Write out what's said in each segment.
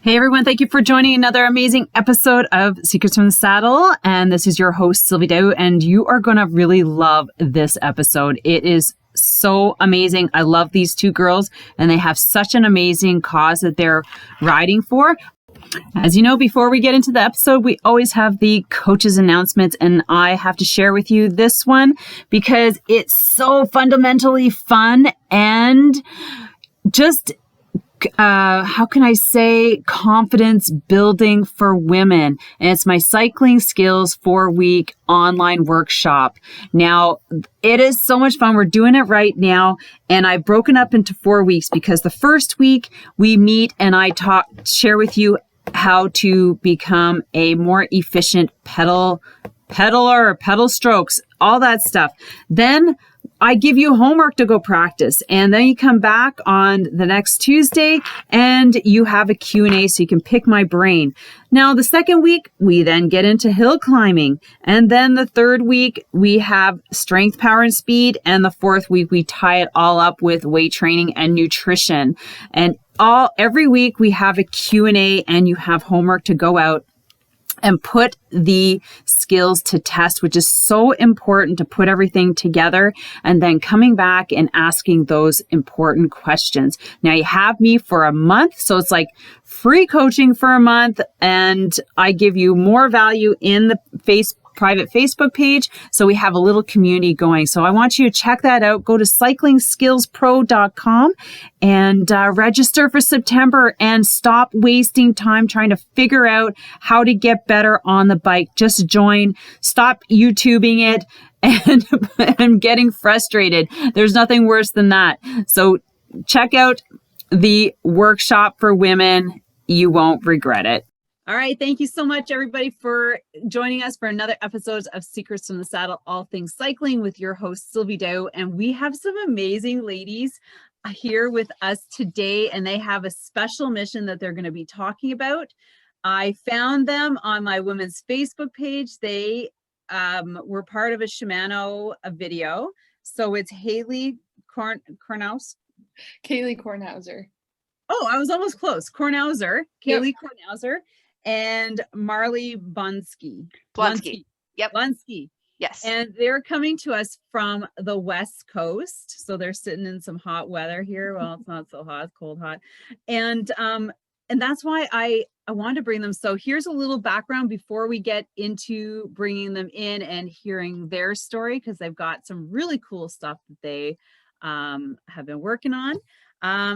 Hey everyone, thank you for joining another amazing episode of Secrets from the Saddle. And this is your host, Sylvie, and you are going to really love this episode. It is so amazing. I love these two girls and they have such an amazing cause that they're riding for. As you know, before we get into the episode, we always have the coaches announcements, and I have to share with you this one because it's so fundamentally fun and just how can I say, confidence building for women. And it's my cycling skills 4-week online workshop. Now, it is so much fun. We're doing it right now. And I've broken up into 4 weeks because the first week we meet and I share with you how to become a more efficient pedaler, pedal strokes, all that stuff. Then I give you homework to go practice, and then you come back on the next Tuesday and you have a Q&A so you can pick my brain. Now, the second week, we then get into hill climbing, and then the third week, we have strength, power, and speed, and the fourth week, we tie it all up with weight training and nutrition. And every week, we have a Q&A, and you have homework to go out and put the skills to test, which is so important to put everything together and then coming back and asking those important questions. Now you have me for a month, so it's like free coaching for a month, and I give you more value in the private Facebook page. So we have a little community going. So I want you to check that out. Go to cyclingskillspro.com and register for September and stop wasting time trying to figure out how to get better on the bike. Just join, stop YouTubing it and getting frustrated. There's nothing worse than that. So check out the workshop for women. You won't regret it. All right. Thank you so much, everybody, for joining us for another episode of Secrets from the Saddle, all things cycling with your host, Sylvie Dow. And we have some amazing ladies here with us today, and they have a special mission that they're going to be talking about. I found them on my women's Facebook page. They were part of a Shimano video. So it's Kailey Kornhauser. Kailey Kornhauser. Oh, I was almost close. Kornhauser, Kailey Kornhauser. And Marley Blonsky. Yep. Blonsky. Yes. And they're coming to us from the West Coast. So they're sitting in some hot weather here. Well, it's not so hot, it's cold, hot. And that's why I wanted to bring them. So here's a little background before we get into bringing them in and hearing their story, because they've got some really cool stuff that they have been working on.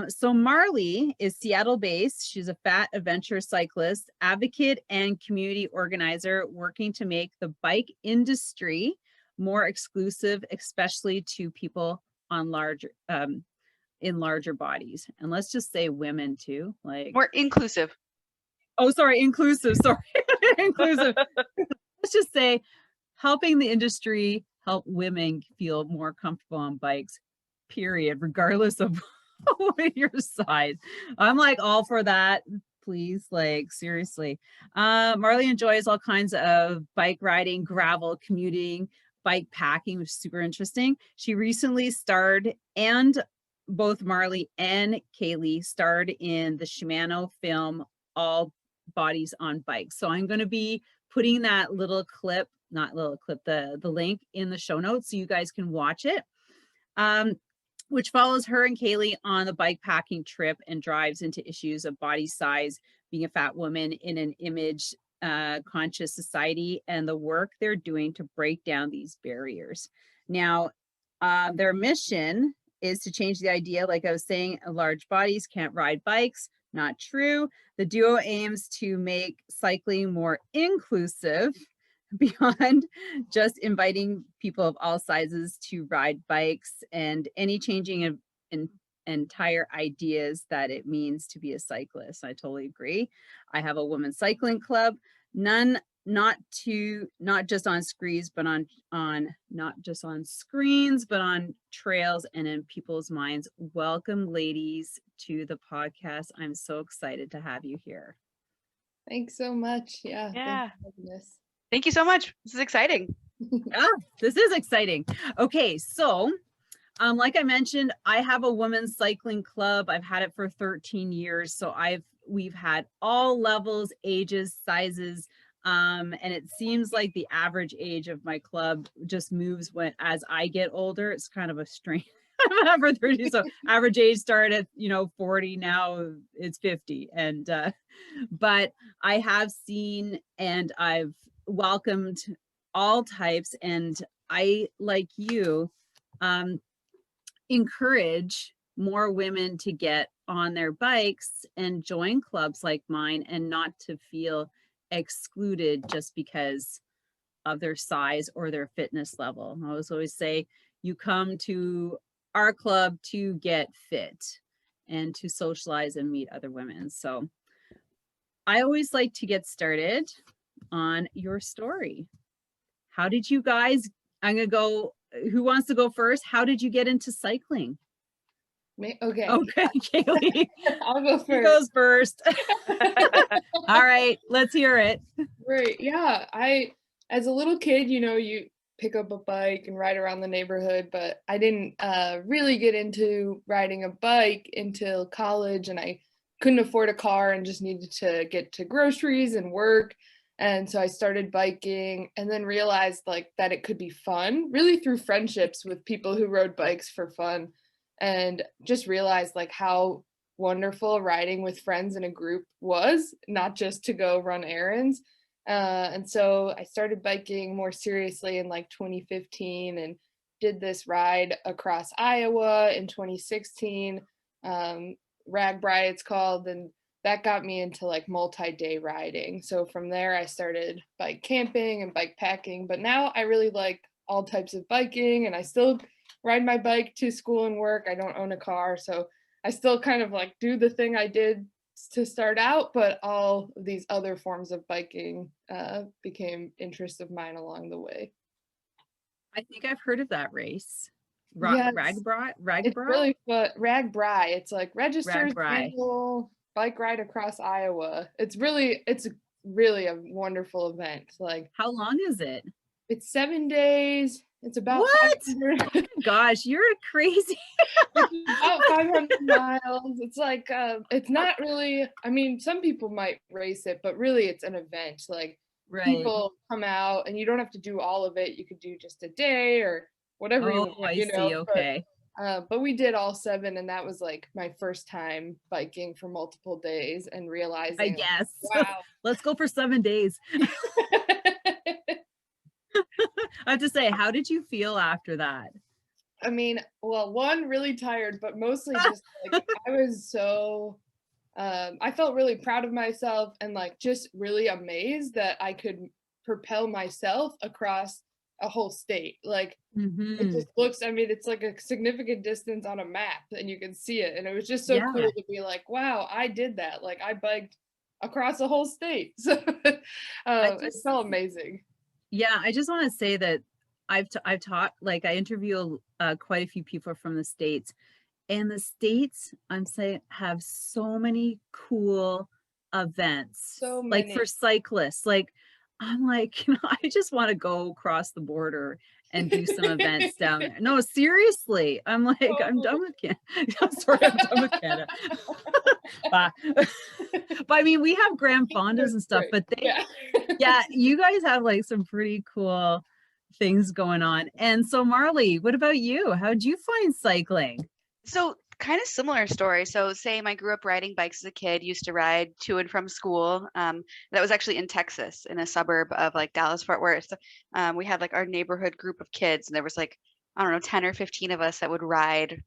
So Marley is Seattle-based. She's a fat adventure cyclist, advocate, and community organizer working to make the bike industry more exclusive, especially to people on in larger bodies. And let's just say women too, like more inclusive. Oh, sorry, inclusive. Sorry, inclusive. Let's just say helping the industry help women feel more comfortable on bikes, period, regardless of your size. I'm like all for that, please, like seriously. Marley enjoys all kinds of bike riding, gravel, commuting, bike packing, which is super interesting. She recently starred, and both Marley and Kailey starred in the Shimano film All Bodies on Bikes. So I'm going to be putting that the link in the show notes so you guys can watch it. Which follows her and Kailey on the bike packing trip and drives into issues of body size, being a fat woman in an image conscious society, and the work they're doing to break down these barriers. Now, their mission is to change the idea, like I was saying, large bodies can't ride bikes. Not true. The duo aims to make cycling more inclusive beyond just inviting people of all sizes to ride bikes and any changing of entire ideas that it means to be a cyclist. I totally agree. I have a women's cycling club, not just on screens, but on not just on screens, but on trails and in people's minds. Welcome, ladies, to the podcast. I'm so excited to have you here. Thanks so much. Yeah. Thank you so much. This is exciting. This is exciting. Okay, so like I mentioned, I have a women's cycling club. I've had it for 13 years. So I've we've had all levels, ages, sizes. And it seems like the average age of my club just moves as I get older. It's kind of a strange. I'm over 30, so average age started at 40. Now it's 50, and but I have seen and I've welcomed all types, and I, like you, encourage more women to get on their bikes and join clubs like mine, and not to feel excluded just because of their size or their fitness level. I always say, you come to our club to get fit and to socialize and meet other women. So I always like to get started on your story. How did you guys, I'm gonna go, who wants to go first? How did you get into cycling? Okay. Okay, Kailey. I'll go first. Who goes first? All right, let's hear it. Right. Yeah. As a little kid, you pick up a bike and ride around the neighborhood, but I didn't really get into riding a bike until college, and I couldn't afford a car and just needed to get to groceries and work. And so I started biking, and then realized that it could be fun, really through friendships with people who rode bikes for fun, and just realized how wonderful riding with friends in a group was, not just to go run errands. And so I started biking more seriously in 2015, and did this ride across Iowa in 2016, RAGBRAI it's called, and that got me into multi-day riding. So from there I started bike camping and bike packing, but now I really like all types of biking, and I still ride my bike to school and work. I don't own a car, so I still kind of do the thing I did to start out, but all of these other forms of biking became interests of mine along the way. I think I've heard of that race. Yes. RAGBRAI? It's really fun. RAGBRAI. It's registered RAGBRAI. annual bike ride across Iowa. It's really a wonderful event. How long is it? It's 7 days. It's about What? 500. Gosh, you're crazy. It's about 500 miles. It's it's not really, I mean, some people might race it, but really it's an event. Right. People come out, and you don't have to do all of it. You could do just a day or whatever you want. I see. Okay. But we did all 7, and that was my first time biking for multiple days, and realizing, I guess. wow. Let's go for 7 days. I have to say, how did you feel after that? I mean, well, one, really tired, but mostly just I was so, I felt really proud of myself, and just really amazed that I could propel myself across a whole state. It just looks, I mean, it's a significant distance on a map, and you can see it. And it was just so cool to be wow, I did that. I biked across a whole state. So it felt amazing. Yeah, I just want to say that I've taught, I interview quite a few people from the States, and the States, I'm saying, have so many cool events. So many. For cyclists. I'm I just want to go across the border and do some events down there. No, seriously. I'm I'm done with Canada. I'm sorry, I'm done with Canada. But I mean, we have Grand Fondas and stuff, but you guys have some pretty cool things going on. And so, Marley, what about you? How did you find cycling? So kind of similar story. So same, I grew up riding bikes as a kid, used to ride to and from school. That was actually in Texas, in a suburb of Dallas, Fort Worth. We had our neighborhood group of kids, and there was I don't know, 10 or 15 of us that would ride,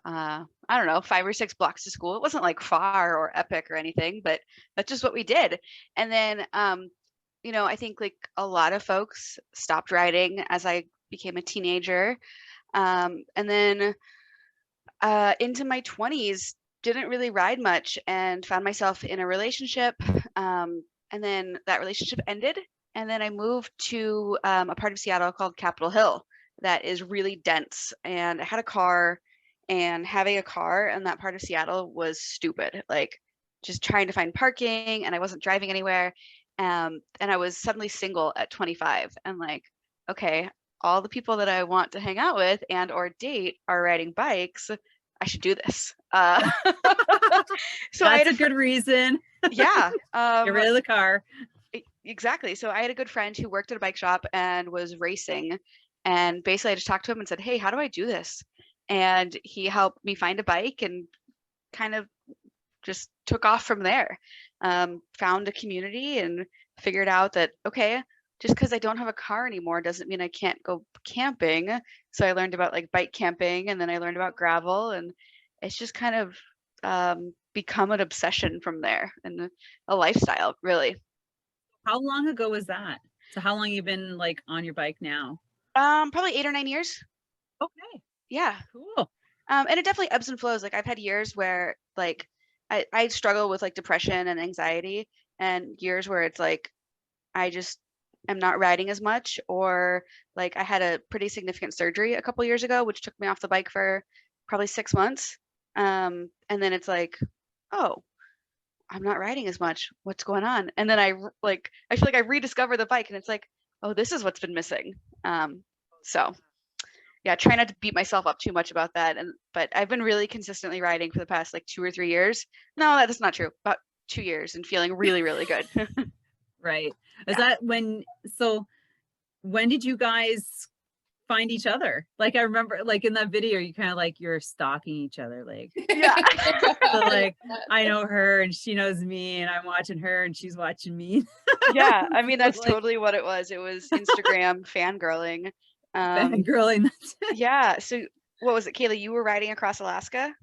I don't know, 5 or 6 blocks to school. It wasn't far or epic or anything, but that's just what we did. And then, I think a lot of folks stopped riding as I became a teenager. And then into my 20s, didn't really ride much, and found myself in a relationship. And then that relationship ended. And then I moved to a part of Seattle called Capitol Hill that is really dense. And I had a car, and having a car in that part of Seattle was stupid. Just trying to find parking, and I wasn't driving anywhere. And I was suddenly single at 25, and okay, all the people that I want to hang out with and or date are riding bikes. I should do this. So that's a good reason. Yeah. Get rid of the car. Exactly. So I had a good friend who worked at a bike shop and was racing. And basically I just talked to him and said, hey, how do I do this? And he helped me find a bike and kind of just took off from there. Found a community and figured out that, okay, just because I don't have a car anymore doesn't mean I can't go camping. So I learned about like bike camping, and then I learned about gravel, and it's just kind of become an obsession from there, and a lifestyle, really. How long ago was that? So how long you been like on your bike now? Probably 8 or 9 years. Okay. Yeah. Cool. And it definitely ebbs and flows. Like I've had years where like I struggle with like depression and anxiety, and years where it's like I just am not riding as much, or like I had a pretty significant surgery a couple years ago, which took me off the bike for probably 6 months. And then it's like, oh, I'm not riding as much. What's going on? And then I feel like I rediscover the bike, and it's like, oh, this is what's been missing. So yeah, try not to beat myself up too much about that. But I've been really consistently riding for the past like 2 or 3 years. No, that's not true. About 2 years, and feeling really, really good. Right. Yeah. Is that when did you guys find each other? Like I remember like in that video, you kind of like you're stalking each other. Like, Yeah. so like I know her and she knows me, and I'm watching her and she's watching me. Yeah. I mean, that's like, totally what it was. It was Instagram fangirling. fangirling. Yeah. So what was it, Kailey? You were riding across Alaska?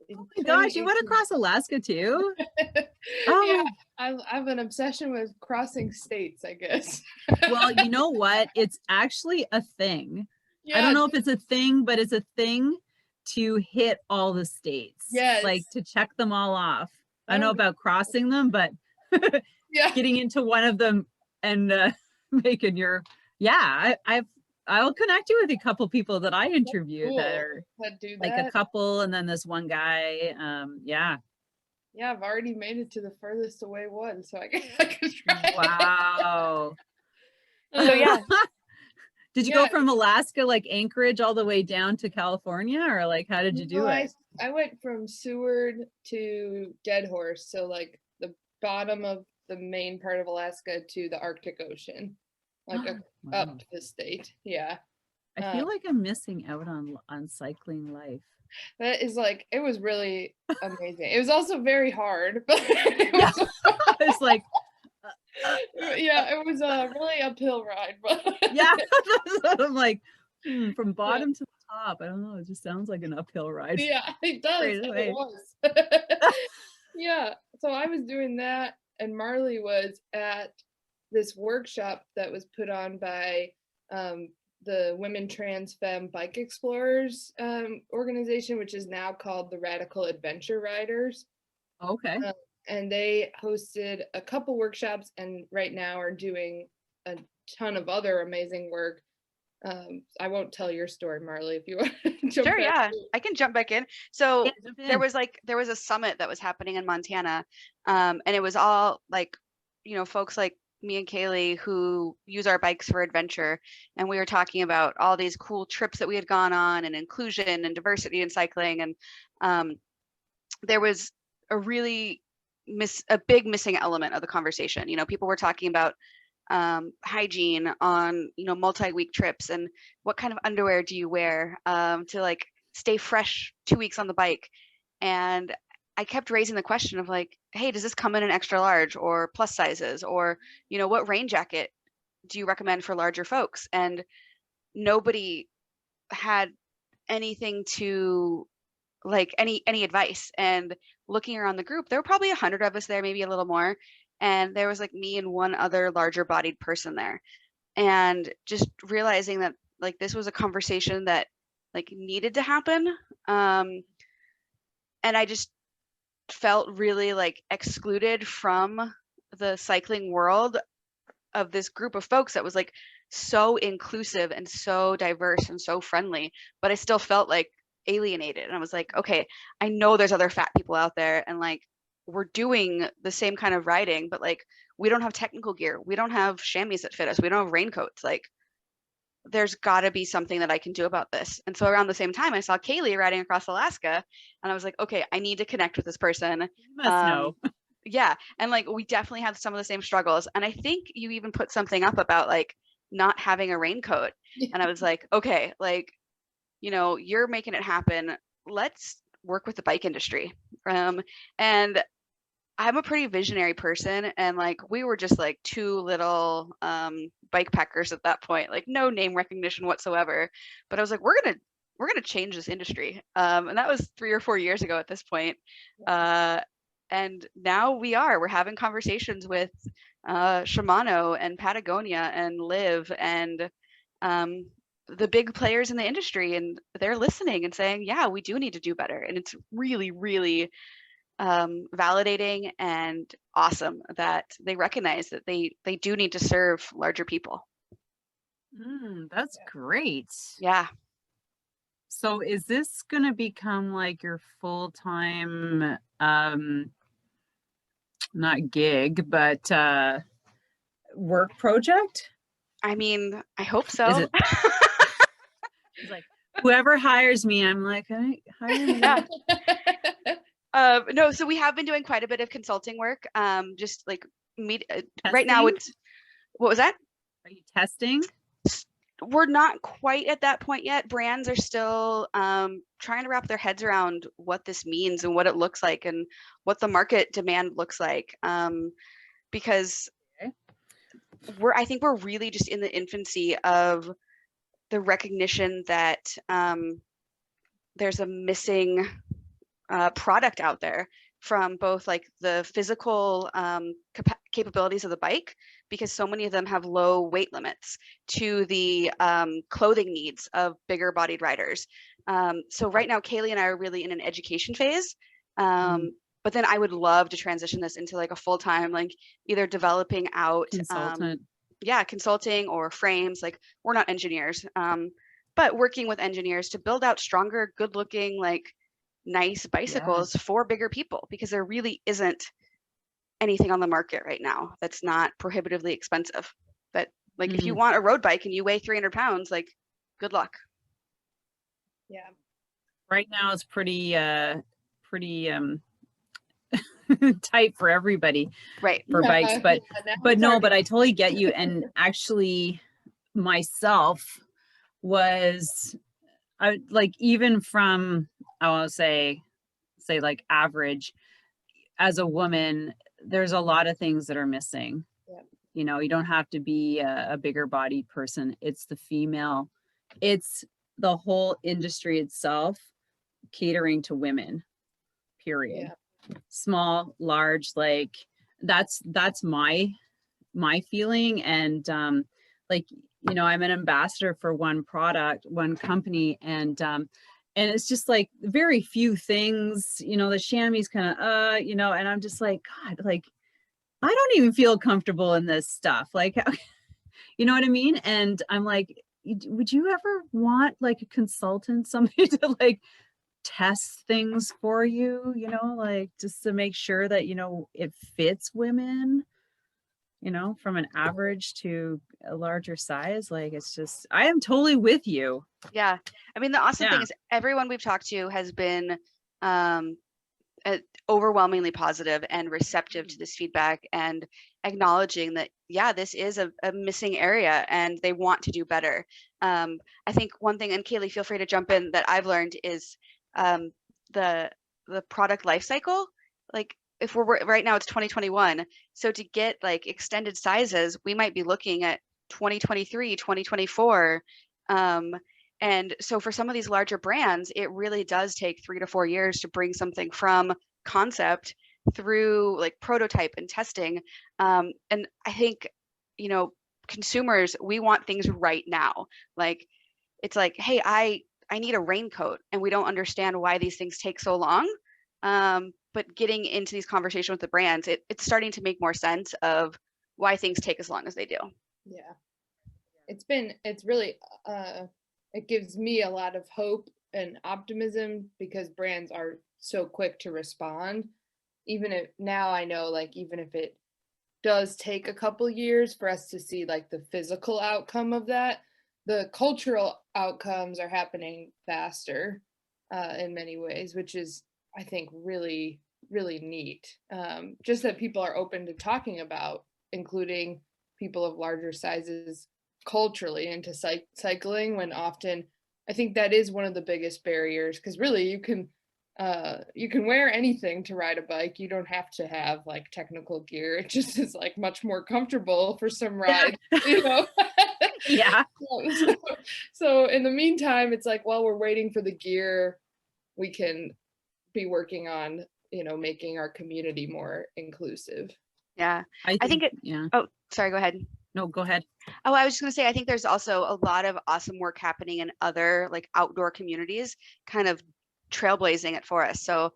Oh my gosh, you went across Alaska too? Yeah, I have an obsession with crossing states, I guess. Well, you know what? It's actually a thing. Yeah, I don't know if it's a thing, but it's a thing to hit all the states. Yes. Like to check them all off. I don't know Oh. about crossing them, but yeah, getting into one of them and making your, I'll connect you with a couple people that I interviewed cool. that are That do like that. a couple, and then this one guy. Yeah. Yeah, I've already made it to the furthest away one, so I can try. Wow. So yeah. Did you go from Alaska, like Anchorage, all the way down to California, or like how did you do it? I went from Seward to Dead Horse, so like the bottom of the main part of Alaska to the Arctic Ocean, like Wow. up the state. Yeah. I feel like I'm missing out on cycling life. That is like, it was really amazing. It was also very hard, but it's like yeah, it was a really uphill ride, but yeah. I'm like from bottom to the top. I don't know, it just sounds like an uphill ride. Yeah, it does. It was. Yeah, so I was doing that, and Marley was at this workshop that was put on by the Women Trans Femme Bike Explorers organization, which is now called the Radical Adventure Riders. Okay. And they hosted a couple workshops, and right now are doing a ton of other amazing work. I won't tell your story, Marley, if you want to jump Sure, back yeah, in. I can jump back in. So Yeah, there was a summit that was happening in Montana, and it was all like, folks like me and Kailey who use our bikes for adventure, and we were talking about all these cool trips that we had gone on, and inclusion and diversity in cycling, and there was a really big missing element of the conversation. People were talking about hygiene on multi-week trips, and what kind of underwear do you wear to like stay fresh 2 weeks on the bike. And I kept raising the question of like, hey, does this come in an extra large or plus sizes, or what rain jacket do you recommend for larger folks? And nobody had anything to like any advice. And looking around the group, there were probably 100 of us there, maybe a little more, and there was like me and one other larger bodied person there, and just realizing that like this was a conversation that like needed to happen. And I just felt really like excluded from the cycling world of this group of folks that was like so inclusive and so diverse and so friendly, but I still felt like alienated. And I was like, okay, I know there's other fat people out there, and like we're doing the same kind of riding, but like we don't have technical gear, we don't have chamois that fit us, we don't have raincoats, like there's got to be something that I can do about this. And so around the same time, I saw Kailey riding across Alaska, and I was like, okay, I need to connect with this person. You must know. Yeah. And like, we definitely have some of the same struggles. And I think you even put something up about like not having a raincoat. And I was like, okay, like, you know, you're making it happen. Let's work with the bike industry. And I'm a pretty visionary person. And like, we were just like two little bike packers at that point, like no name recognition whatsoever. But I was like, we're gonna change this industry. And that was 3 or 4 years ago at this point. And now we're having conversations with Shimano and Patagonia and Live and the big players in the industry, and they're listening and saying, yeah, we do need to do better. And it's really, really validating and awesome that they recognize that they do need to serve larger people. That's great. Yeah. So is this going to become like your full-time, not gig, but work project? I mean, I hope so. Is it? It's like, whoever hires me, I'm like, hire me. Yeah. No, so we have been doing quite a bit of consulting work. Just like right now it's, what was that? Are you testing? We're not quite at that point yet. Brands are still trying to wrap their heads around what this means and what it looks like and what the market demand looks like. Because I think we're really just in the infancy of the recognition that there's a missing product out there from both like the physical capabilities of the bike, because so many of them have low weight limits, to the clothing needs of bigger bodied riders. So right now, Kailey and I are really in an education phase. But then I would love to transition this into like a full-time, like either developing out consultant. Consulting or frames. Like, we're not engineers, but working with engineers to build out stronger, good looking, like nice bicycles for bigger people, because there really isn't anything on the market right now that's not prohibitively expensive. But like, if you want a road bike and you weigh 300 pounds, like, good luck. Yeah. Right now it's pretty tight for everybody, right? For bikes, but I totally get you. And actually, myself was, I like, even from, I want to say like average, as a woman, there's a lot of things that are missing. Yeah. You know, you don't have to be a bigger bodied person. It's the female, it's the whole industry itself catering to women, period. Yeah. Small, large, like that's my feeling. And like, you know, I'm an ambassador for one company, and it's just like very few things, you know, the chamois kind of you know, and I'm just like, God, like, I don't even feel comfortable in this stuff, like, you know what I mean? And I'm like, would you ever want like a consultant, somebody to like test things for you, you know, like just to make sure that, you know, it fits women, you know, from an average to a larger size? Like, it's just, I am totally with you. Yeah. I mean, the awesome thing is everyone we've talked to has been overwhelmingly positive and receptive to this feedback, and acknowledging that, yeah, this is a missing area and they want to do better. I think one thing, and Kailey, feel free to jump in, that I've learned is the product life cycle. Like, if we're right now, it's 2021. So to get like extended sizes, we might be looking at 2023, 2024. And so for some of these larger brands, it really does take 3 to 4 years to bring something from concept through like prototype and testing. And I think, you know, consumers, we want things right now. Like, it's like, hey, I need a raincoat, and we don't understand why these things take so long. But getting into these conversations with the brands, it's starting to make more sense of why things take as long as they do. Yeah. It's really, it gives me a lot of hope and optimism, because brands are so quick to respond. Even if now I know, like, even if it does take a couple years for us to see like the physical outcome of that, the cultural outcomes are happening faster in many ways, which is, I think, really, really neat. Just that people are open to talking about including people of larger sizes culturally into cycling, when often I think that is one of the biggest barriers, because really you can wear anything to ride a bike. You don't have to have like technical gear. It just is like much more comfortable for some rides, you know. Yeah. So in the meantime, it's like while we're waiting for the gear, we can be working on, you know, making our community more inclusive. Yeah. I think it, yeah. oh, sorry, go ahead. No, go ahead. Oh, I was just going to say, I think there's also a lot of awesome work happening in other like outdoor communities, kind of trailblazing it for us. So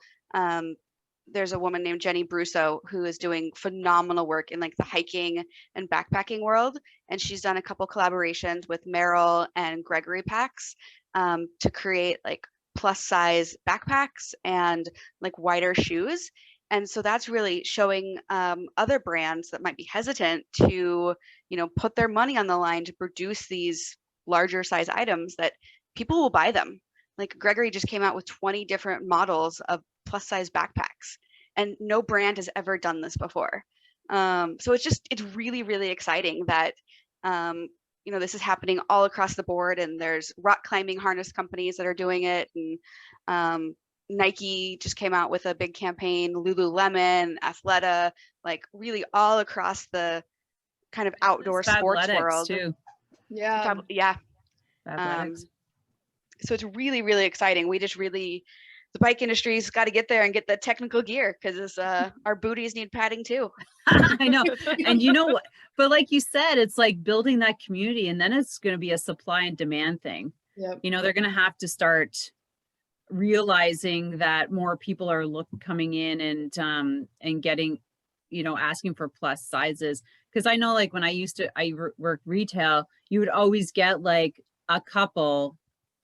there's a woman named Jenny Brusso who is doing phenomenal work in like the hiking and backpacking world. And she's done a couple collaborations with Merrill and Gregory Packs to create like plus size backpacks and like wider shoes. And so that's really showing other brands that might be hesitant to, you know, put their money on the line to produce these larger size items that people will buy them. Like Gregory just came out with 20 different models of plus size backpacks, and no brand has ever done this before. So it's really, really exciting that, you know, this is happening all across the board, and there's rock climbing harness companies that are doing it. And Nike just came out with a big campaign, Lululemon, Athleta, like really all across the kind of outdoor sports world too. Yeah. Yeah. Athletics. So it's really, really exciting. We just really, the bike industry's got to get there and get the technical gear, because our booties need padding too. I know. And you know what, but like you said, it's like building that community, and then it's going to be a supply and demand thing. Yep. You know, they're going to have to start realizing that more people are coming in and getting, you know, asking for plus sizes. Because I know, like when I work retail, you would always get like a couple,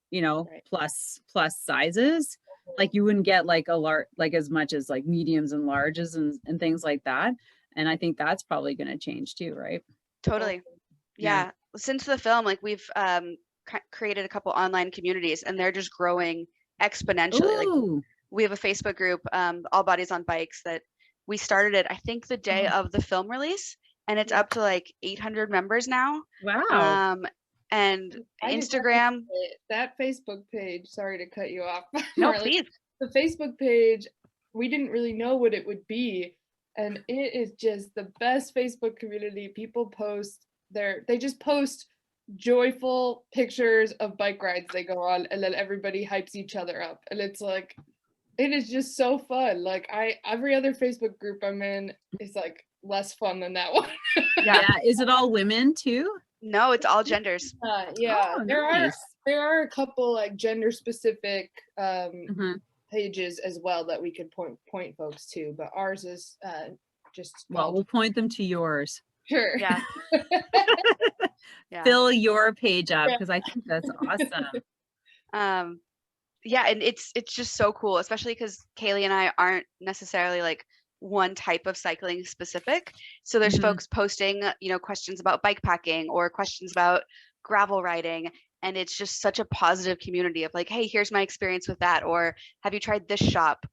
you know, Right. plus sizes. Like you wouldn't get like a large, like as much as like mediums and larges and things like that. And I think that's probably going to change too, right? Totally. Yeah. Since the film, like we've created a couple online communities, and they're just growing exponentially. Ooh. Like we have a Facebook group, All Bodies on Bikes, that we started it, I think, the day of the film release, and it's up to like 800 members now. Wow. And Instagram. That Facebook page, sorry to cut you off. No, Marley, please. the Facebook page, we didn't really know what it would be. And it is just the best Facebook community. People they just post joyful pictures of bike rides they go on, and then everybody hypes each other up. And it's like, it is just so fun. Like every other Facebook group I'm in is like less fun than that one. Yeah. Is it all women too? No, it's all genders. Yeah, Oh, there nice. are a couple like gender specific pages as well that we could point folks to, but ours is just well, we'll point them to yours. Sure. Yeah. Yeah. Fill your page up, because I think that's awesome. Yeah, and it's just so cool, especially because Kailey and I aren't necessarily like one type of cycling specific. So there's folks posting, you know, questions about bike packing or questions about gravel riding. And it's just such a positive community of like, hey, here's my experience with that. Or have you tried this shop?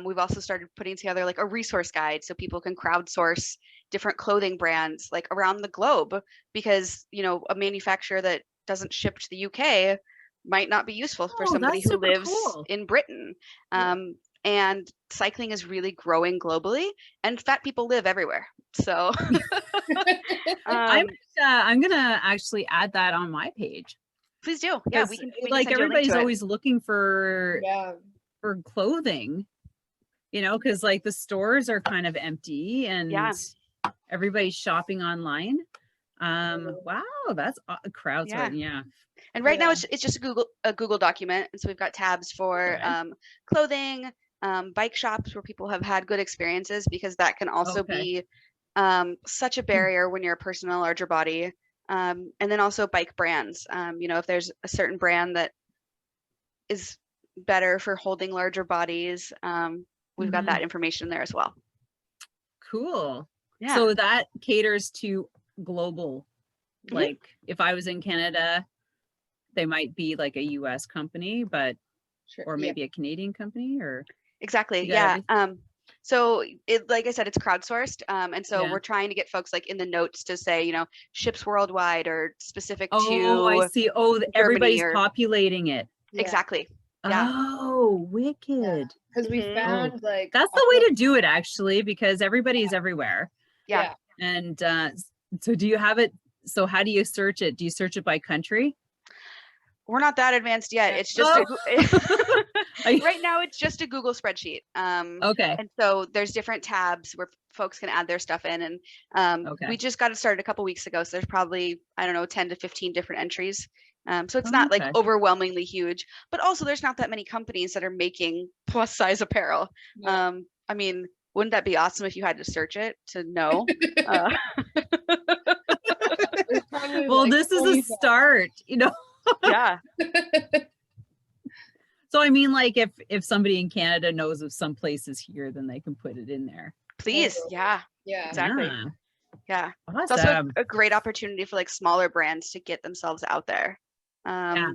We've also started putting together like a resource guide so people can crowdsource different clothing brands like around the globe, because, you know, a manufacturer that doesn't ship to the UK might not be useful for somebody who lives in Britain. And cycling is really growing globally, and fat people live everywhere. So I'm gonna actually add that on my page. Please do. Yeah, we can like everybody's always looking for clothing, you know, because like the stores are kind of empty and everybody's shopping online. Wow, that's crowdsourcing. Yeah. And right now it's just a Google document, and so we've got tabs for clothing, bike shops where people have had good experiences, because that can also be such a barrier when you're a person in a larger body. And then also bike brands. You know, if there's a certain brand that is better for holding larger bodies, we've got that information there as well. Cool. Yeah. So that caters to global. Like if I was in Canada, they might be like a US company, but Sure. or maybe a Canadian company, or Exactly. you got Yeah. everything? So it, like I said, it's crowdsourced. And so Yeah. we're trying to get folks like in the notes to say, you know, ships worldwide or specific Oh, I to see. Oh, Germany everybody's or populating it. Yeah. exactly. Yeah. Oh, wicked. Because we Mhm. Oh, found like that's the way to do it, actually, because everybody's everywhere. Yeah. And so do you have it? So how do you search it? Do you search it by country? We're not that advanced yet. Yeah. It's just Oh, right now it's just a Google spreadsheet. okay. And so there's different tabs where folks can add their stuff in. And Okay. we just got it started a couple weeks ago. So there's probably, I don't know, 10 to 15 different entries. So it's not like Okay. overwhelmingly huge, but also there's not that many companies that are making plus size apparel. Yeah. I mean, wouldn't that be awesome if you had to search it to know? Uh, There's probably Well, like this is a 25. start, you know. yeah. So I mean, like if somebody in Canada knows of some places here, then they can put it in there. Please. Totally. Yeah. Yeah. Exactly. Yeah. Yeah. It's also Awesome. a great opportunity for like smaller brands to get themselves out there. Yeah.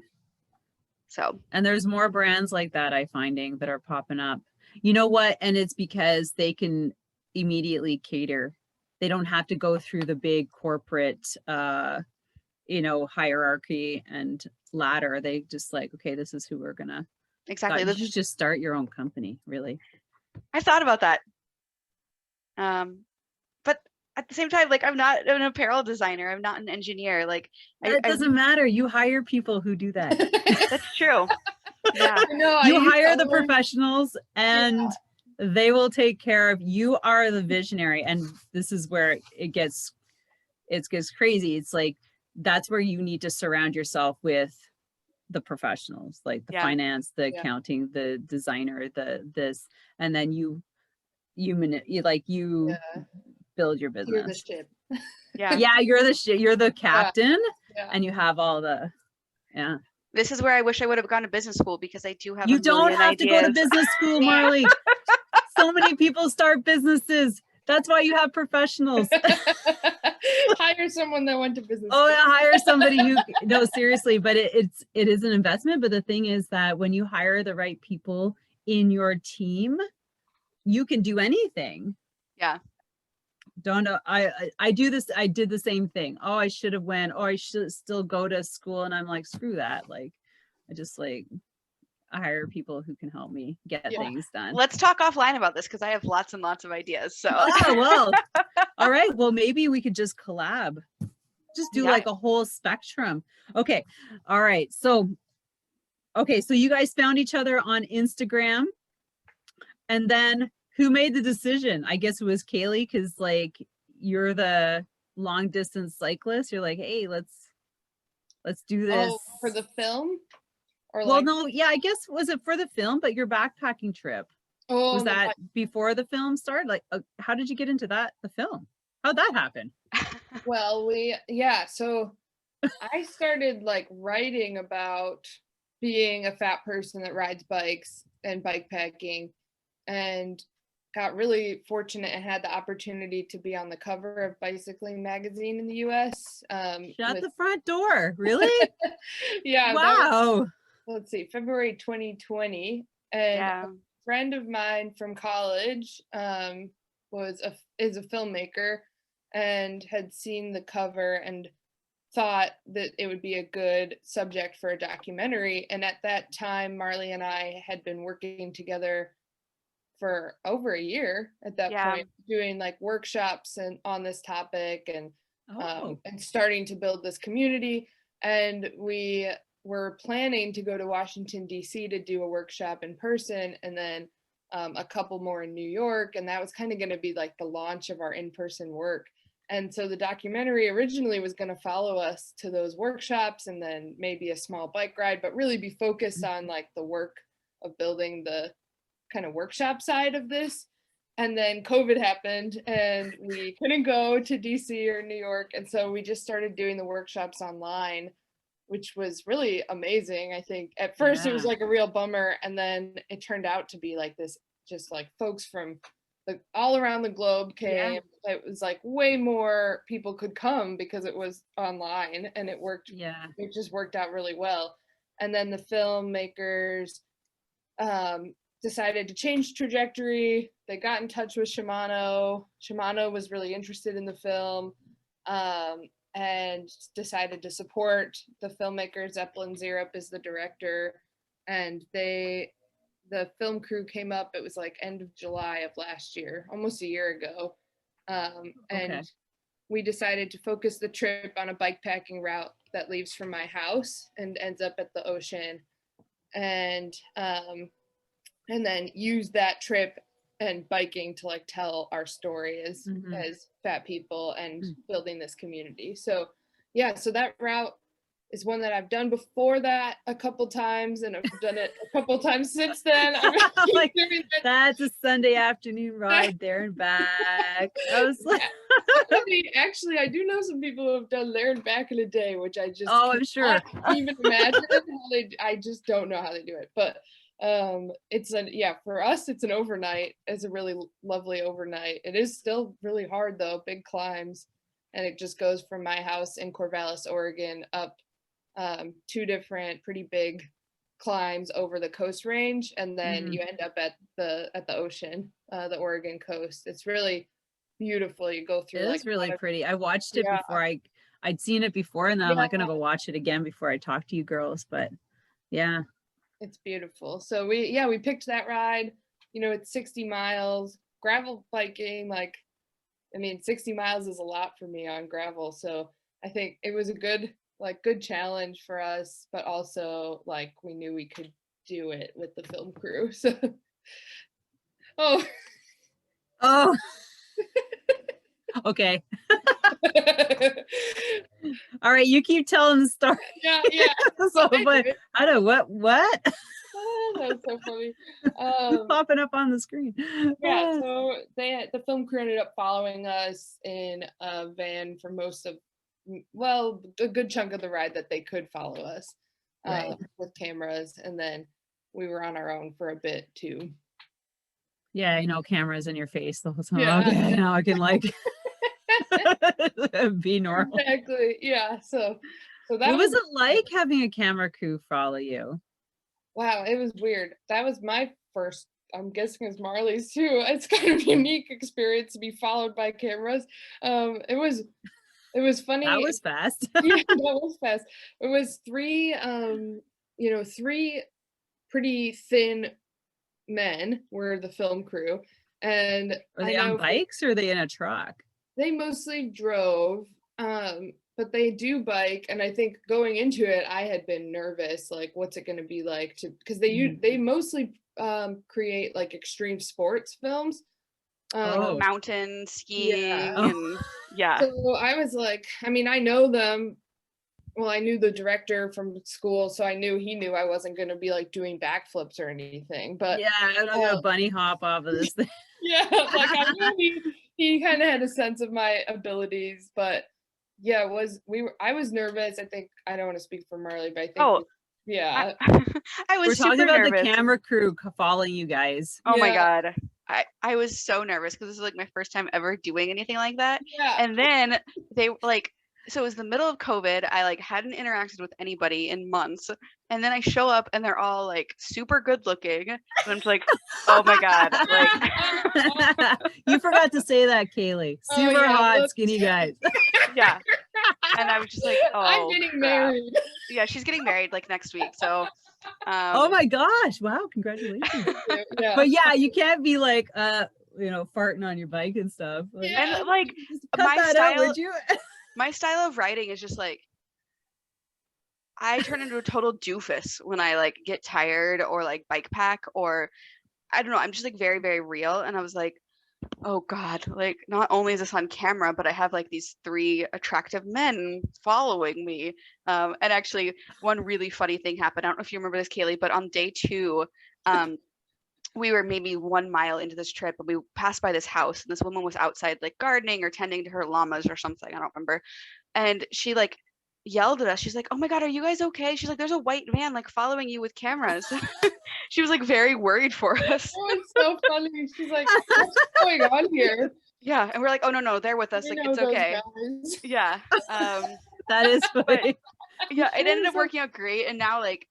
So And there's more brands like that I'm finding that are popping up. You know what? And it's because they can immediately cater. They don't have to go through the big corporate hierarchy and ladder. They just like, okay, this is who we're gonna exactly. you should just start your own company, really. I thought about that. But at the same time, like I'm not an apparel designer. I'm not an engineer. Like It doesn't matter. You hire people who do that. that's true. Yeah. No, You hire the professionals and they will take care of you. Are the visionary, and this is where it gets crazy. It's like that's where you need to surround yourself with the professionals, like the finance, the accounting, the designer, this, and then you build your business. You're the ship. Yeah. You're the captain. Yeah. And you have all the This is where I wish I would have gone to business school because I do have you a don't million have to go to ideas. business school, Marley. So many people start businesses. That's why you have professionals. Hire someone that went to business Oh, school. hire somebody who no, seriously, but it is an investment. But the thing is that when you hire the right people in your team, you can do anything. Yeah. Don't know. I do this. I did the same thing. Oh, I should have went. Oh, I should still go to school. And I'm like, screw that. Like, I just like I hire people who can help me get things done. Let's talk offline about this because I have lots and lots of ideas. So oh well. All right. Well, maybe we could just collab. Just do like a whole spectrum. Okay. All right. So you guys found each other on Instagram. And then who made the decision? I guess it was Kailey, because like you're the long distance cyclist. You're like, hey, let's do this. Oh, for the film? Or well, no, yeah, I guess was it for the film, but your backpacking trip. Oh, was that before the film started? Like, how did you get into the film? How'd that happen? Well, so I started like writing about being a fat person that rides bikes and bikepacking, and got really fortunate and had the opportunity to be on the cover of Bicycling magazine in the US. Shut the front door. Really? Yeah. Wow. Let's see, February 2020. And a friend of mine from college is a filmmaker and had seen the cover and thought that it would be a good subject for a documentary. And at that time, Marley and I had been working together for over a year at that point, doing like workshops and on this topic and starting to build this community. And we were planning to go to Washington, D.C. to do a workshop in person, and then a couple more in New York. And that was kind of going to be like the launch of our in-person work. And so the documentary originally was going to follow us to those workshops and then maybe a small bike ride, but really be focused on like the work of building the kind of workshop side of this. And then COVID happened and we couldn't go to DC or New York. And so we just started doing the workshops online, which was really amazing. I think at first it was like a real bummer. And then it turned out to be like this, just like folks from all around the globe came. Yeah. It was like way more people could come because it was online, and it worked. Yeah. It just worked out really well. And then the filmmakers decided to change trajectory. They got in touch with Shimano. Shimano was really interested in the film, and decided to support the filmmakers. Zeppelin Zirup is the director, and the film crew came up. It was like end of July of last year, almost a year ago, and we decided to focus the trip on a bikepacking route that leaves from my house and ends up at the ocean, and then use that trip and biking to like tell our story as fat people and building this community. So yeah, so that route is one that I've done before that a couple times, and I've done it a couple times since then. Like, that's a Sunday afternoon ride there and back. I was like, actually, I do know some people who have done there and back in a day, which I just I'm sure even imagine how I just don't know how they do it. But for us it's an overnight. It's a really lovely overnight. It is still really hard though, big climbs, and it just goes from my house in Corvallis, Oregon, up 2 different pretty big climbs over the Coast Range, and then you end up at the ocean, the Oregon coast. It's really beautiful. You go through. It's really pretty. I watched it before. I'd seen it before, and then I'm like gonna go watch it again before I talk to you girls. But yeah, it's beautiful. So we picked that ride. It's 60 miles gravel biking. 60 miles is a lot for me on gravel. So I think it was a good challenge for us, but also we knew we could do it with the film crew. So oh okay. All right, you keep telling the story. Yeah. So, but I don't what oh, that was so funny. Popping up on the screen. Yeah, so the film crew ended up following us in a van for a good chunk of the ride that they could follow us, with cameras, and then we were on our own for a bit too. Yeah, cameras in your face the whole time. Yeah. Okay, now I can be normal. Exactly. Yeah. So that what was it like having a camera crew follow you? Wow, it was weird. That was my first. I'm guessing it's Marley's too. It's kind of a unique experience to be followed by cameras. It was funny. That was fast. Yeah, that was fast. It was 3 pretty thin men were the film crew. And are they on bikes or are they in a truck? They mostly drove, but they do bike. And I think going into it, I had been nervous, what's it going to be like because they mostly create extreme sports films. Mountain skiing. And so I was I know them. Well, I knew the director from school, so I knew he knew I wasn't going to be doing backflips or anything. But I'm not going to bunny hop off of this thing. Yeah, I knew he kind of had a sense of my abilities, but yeah, I was nervous. I think I don't want to speak for Marley, but I think I was. We're super talking about nervous. The camera crew following you guys. Oh my god. I was so nervous because this is my first time ever doing anything like that. Yeah. And then they so it was the middle of COVID. I hadn't interacted with anybody in months. And then I show up and they're all super good looking. And I'm just oh my God. You forgot to say that, Kailey. Super hot, skinny guys. Yeah. And I was just I'm getting married. Yeah, she's getting married next week. So oh my gosh. Wow, congratulations. Yeah. But yeah, you can't be farting on your bike and stuff. And cut that out, would you? My style of riding is just I turn into a total doofus when I get tired or bike pack, or I don't know, I'm just very, very real. And I was oh God, not only is this on camera, but I have these 3 attractive men following me. And actually one really funny thing happened. I don't know if you remember this, Kailey, but on day 2, we were maybe 1 mile into this trip and we passed by this house and this woman was outside gardening or tending to her llamas or something. I don't remember. And she yelled at us. She's like, "Oh my God, are you guys okay?" She's like, "There's a white van like following you with cameras." She was like very worried for us. It was so funny. She's like, "What's going on here?" Yeah, and we're like, "Oh no, they're with us. We Like know it's those okay." guys. Yeah. That is But funny. yeah, it ended up Like, working out great. And now like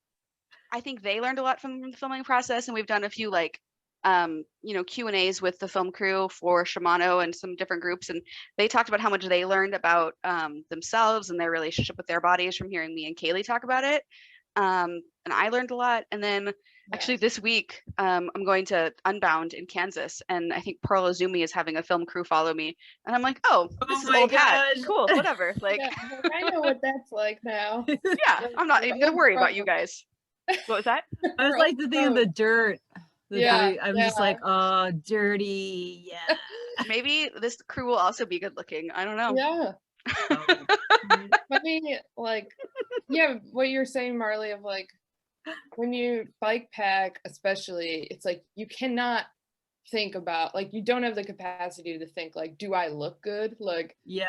I think they learned a lot from the filming process, and we've done a few like Q&As with the film crew for Shimano and some different groups, and they talked about how much they learned about themselves and their relationship with their bodies from hearing me and Kailey talk about it. And I learned a lot. And then actually this week, I'm going to Unbound in Kansas, and I think Pearl Azumi is having a film crew follow me. And I'm like, oh, this oh is my old hat. gosh. Cool, whatever. Like, Yeah, like, I know what that's like now. yeah, I'm not even gonna worry about you guys. What was that? I was like the thing of the dirt. Yeah, dirt. I'm just like, oh, dirty. Yeah. Maybe this crew will also be good looking. I don't know. Yeah. Oh. Funny, like, yeah, what you're saying, Marley, of like, when you bike pack, especially, it's like you cannot think about, like, you don't have the capacity to think like, do I look good? Like, Yeah.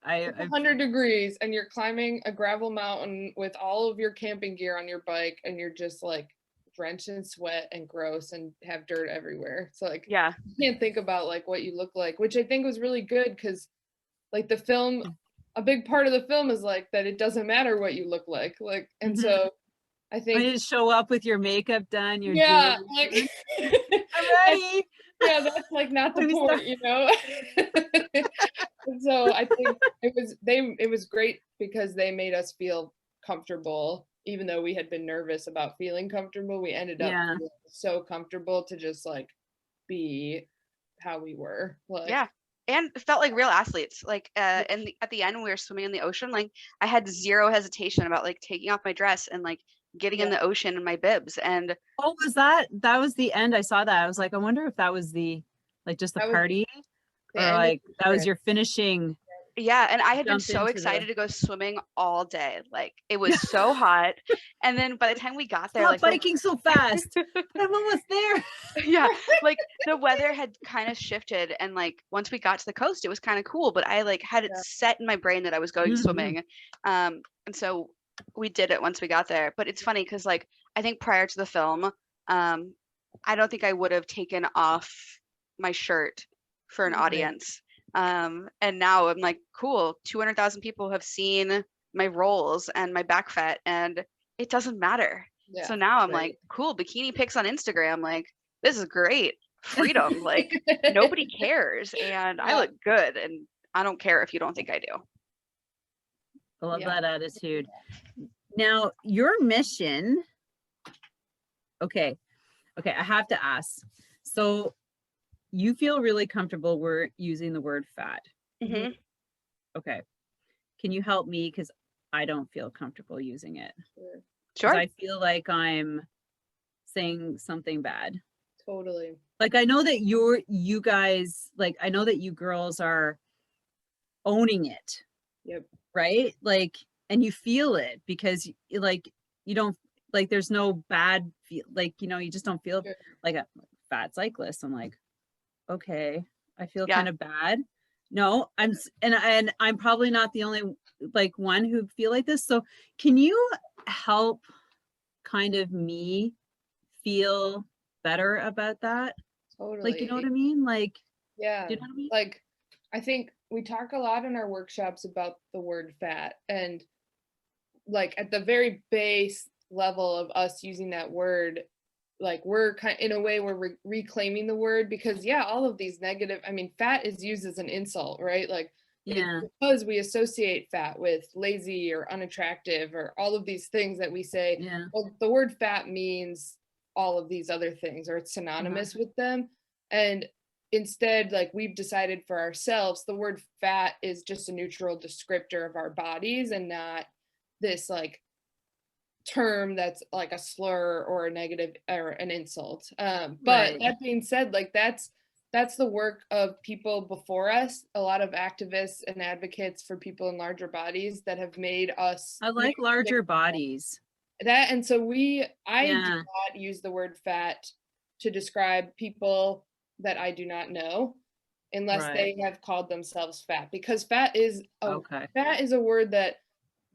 it's 100 degrees and you're climbing a gravel mountain with all of your camping gear on your bike, and you're just like drenched in sweat and gross and have dirt everywhere. So like, Yeah. you can't think about like what you look like, which I think was really good, because like the film, a big part of the film is like that it doesn't matter what you look like, and so I think when you show up with your makeup done, your yeah, jewelry, like I'm ready. yeah, that's like not the Let me point, start. you know. And so I think it was great because they made us feel comfortable, even though we had been nervous about feeling comfortable. We ended up Yeah. feeling so comfortable to just like be how we were. Like, Yeah. And it felt like real athletes. Like at the end when we were swimming in the ocean, like I had zero hesitation about like taking off my dress and like getting in the ocean in my bibs. And Oh, that was the end? I saw that. I was like, I wonder if that was the like just the that was party, the or end of like the that was trip. your finishing. yeah, and I had been Jump so into excited the to go swimming all day. Like it was so hot. And then by the time we got there, stop like biking so fast. I'm almost there. yeah, like the weather had kind of shifted, and like once we got to the coast, it was kind of cool, but I like had it set in my brain that I was going swimming. And so we did it once we got there. But it's funny because like I think prior to the film, I don't think I would have taken off my shirt for an audience. And now I'm like, cool, 200,000 people have seen my rolls and my back fat, and it doesn't matter. Yeah, So now I'm like, cool, bikini pics on Instagram. Like, this is great. Freedom. Like, nobody cares. And I look good. And I don't care if you don't think I do. I love that attitude. Now, your mission. Okay. I have to ask. So, you feel really comfortable we're using the word fat. Okay. Can you help me? Because I don't feel comfortable using it. Sure. I feel like I'm saying something bad. Totally. Like, I know that you guys, like, I know that you girls are owning it. Yep. Right? Like, and you feel it because like, you don't, like, there's no bad feel, like, you know, you just don't feel like a fat cyclist. I'm like, okay, I feel kind of bad. No, and I'm probably not the only like one who feel like this. So can you help kind of me feel better about that? Totally. Like, you know what I mean? Like, yeah, do you know what I mean? Like, I think we talk a lot in our workshops about the word fat, and like at the very base level of us using that word, like we're kind in a way we're reclaiming the word, because all of these negative, I mean, fat is used as an insult, right? Like, because we associate fat with lazy or unattractive or all of these things that we say, well, the word fat means all of these other things, or it's synonymous with them. And instead, like, we've decided for ourselves, the word fat is just a neutral descriptor of our bodies, and not this like term that's like a slur or a negative or an insult. But that being said, like, that's the work of people before us, a lot of activists and advocates for people in larger bodies that have made us. I like larger bodies. That, and so I do not use the word fat to describe people that I do not know, unless they have called themselves fat, because fat is a word that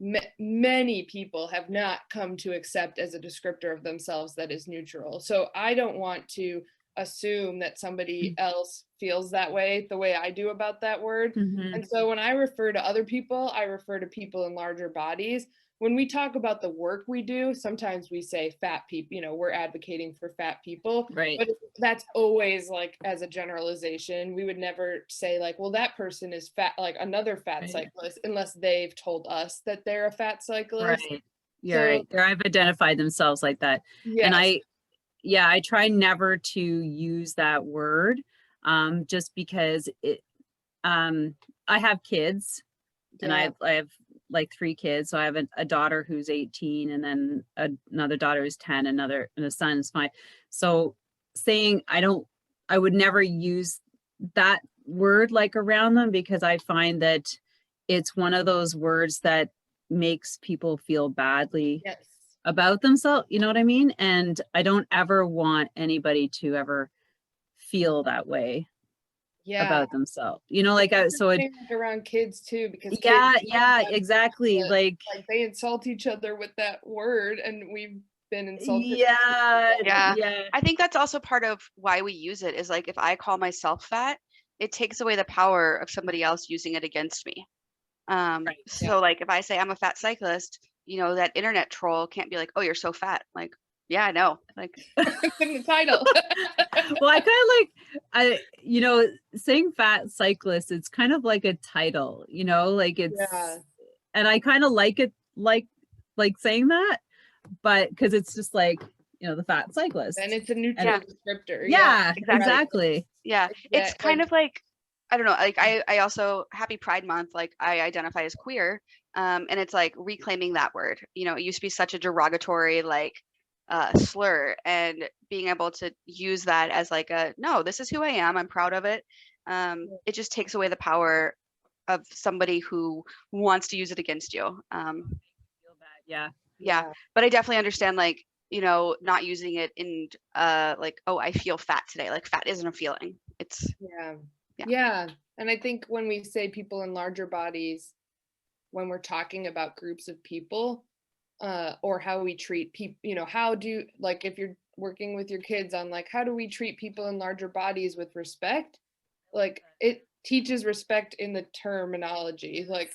many people have not come to accept as a descriptor of themselves that is neutral. So I don't want to assume that somebody else feels that way the way I do about that word. Mhm. And so when I refer to other people, I refer to people in larger bodies. When we talk about the work we do, sometimes we say fat people, you know, we're advocating for fat people, Right. but that's always like as a generalization. We would never say like, well, that person is fat, like another fat Right. cyclist, unless they've told us that they're a fat cyclist. Right. You're right. I've identified themselves like that. And Yes. I try never to use that word, just because I have kids, and I have like 3 kids. So I have a daughter who's 18, and then another daughter who's 10, and a son is 5. So saying I would never use that word like around them, because I find that it's one of those words that makes people feel badly Yes. about themselves. You know what I mean? And I don't ever want anybody to ever feel that way about themselves. You know, like around kids too, because yeah, kids exactly. Like they insult each other with that word, and we've been insulted. Yeah. I think that's also part of why we use it, is like, if I call myself fat, it takes away the power of somebody else using it against me. So like, if I say I'm a fat cyclist, you know, that internet troll can't be like, oh, you're so fat. Like, yeah, I know. Like, it's in the title. Well, I kind of like, you know, saying fat cyclist, it's kind of like a title, you know, like it's, and I kind of like it, like saying that, but because it's just like, you know, the fat cyclist. And it's a neutral descriptor. Yeah, exactly. Yeah. It's kind of like, I don't know, like I also, Happy Pride Month, like I identify as queer. And it's like reclaiming that word. You know, it used to be such a derogatory, like, slur, and being able to use that as like no, this is who I am, I'm proud of it. It just takes away the power of somebody who wants to use it against you. Yeah. But I definitely understand, like, you know, not using it in like, oh, I feel fat today. Like, fat isn't a feeling. It's and I think when we say people in larger bodies, when we're talking about groups of people, or how we treat people, you know, like if you're working with your kids on like, how do we treat people in larger bodies with respect? Like, it teaches respect in the terminology. Like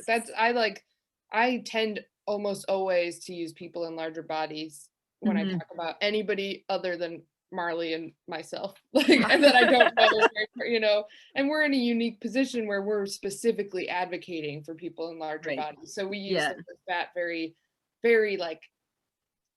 I tend almost always to use people in larger bodies when I talk about anybody other than Marley and myself, like, and that I don't know, you know, and we're in a unique position where we're specifically advocating for people in larger bodies. So we use that very, very, like,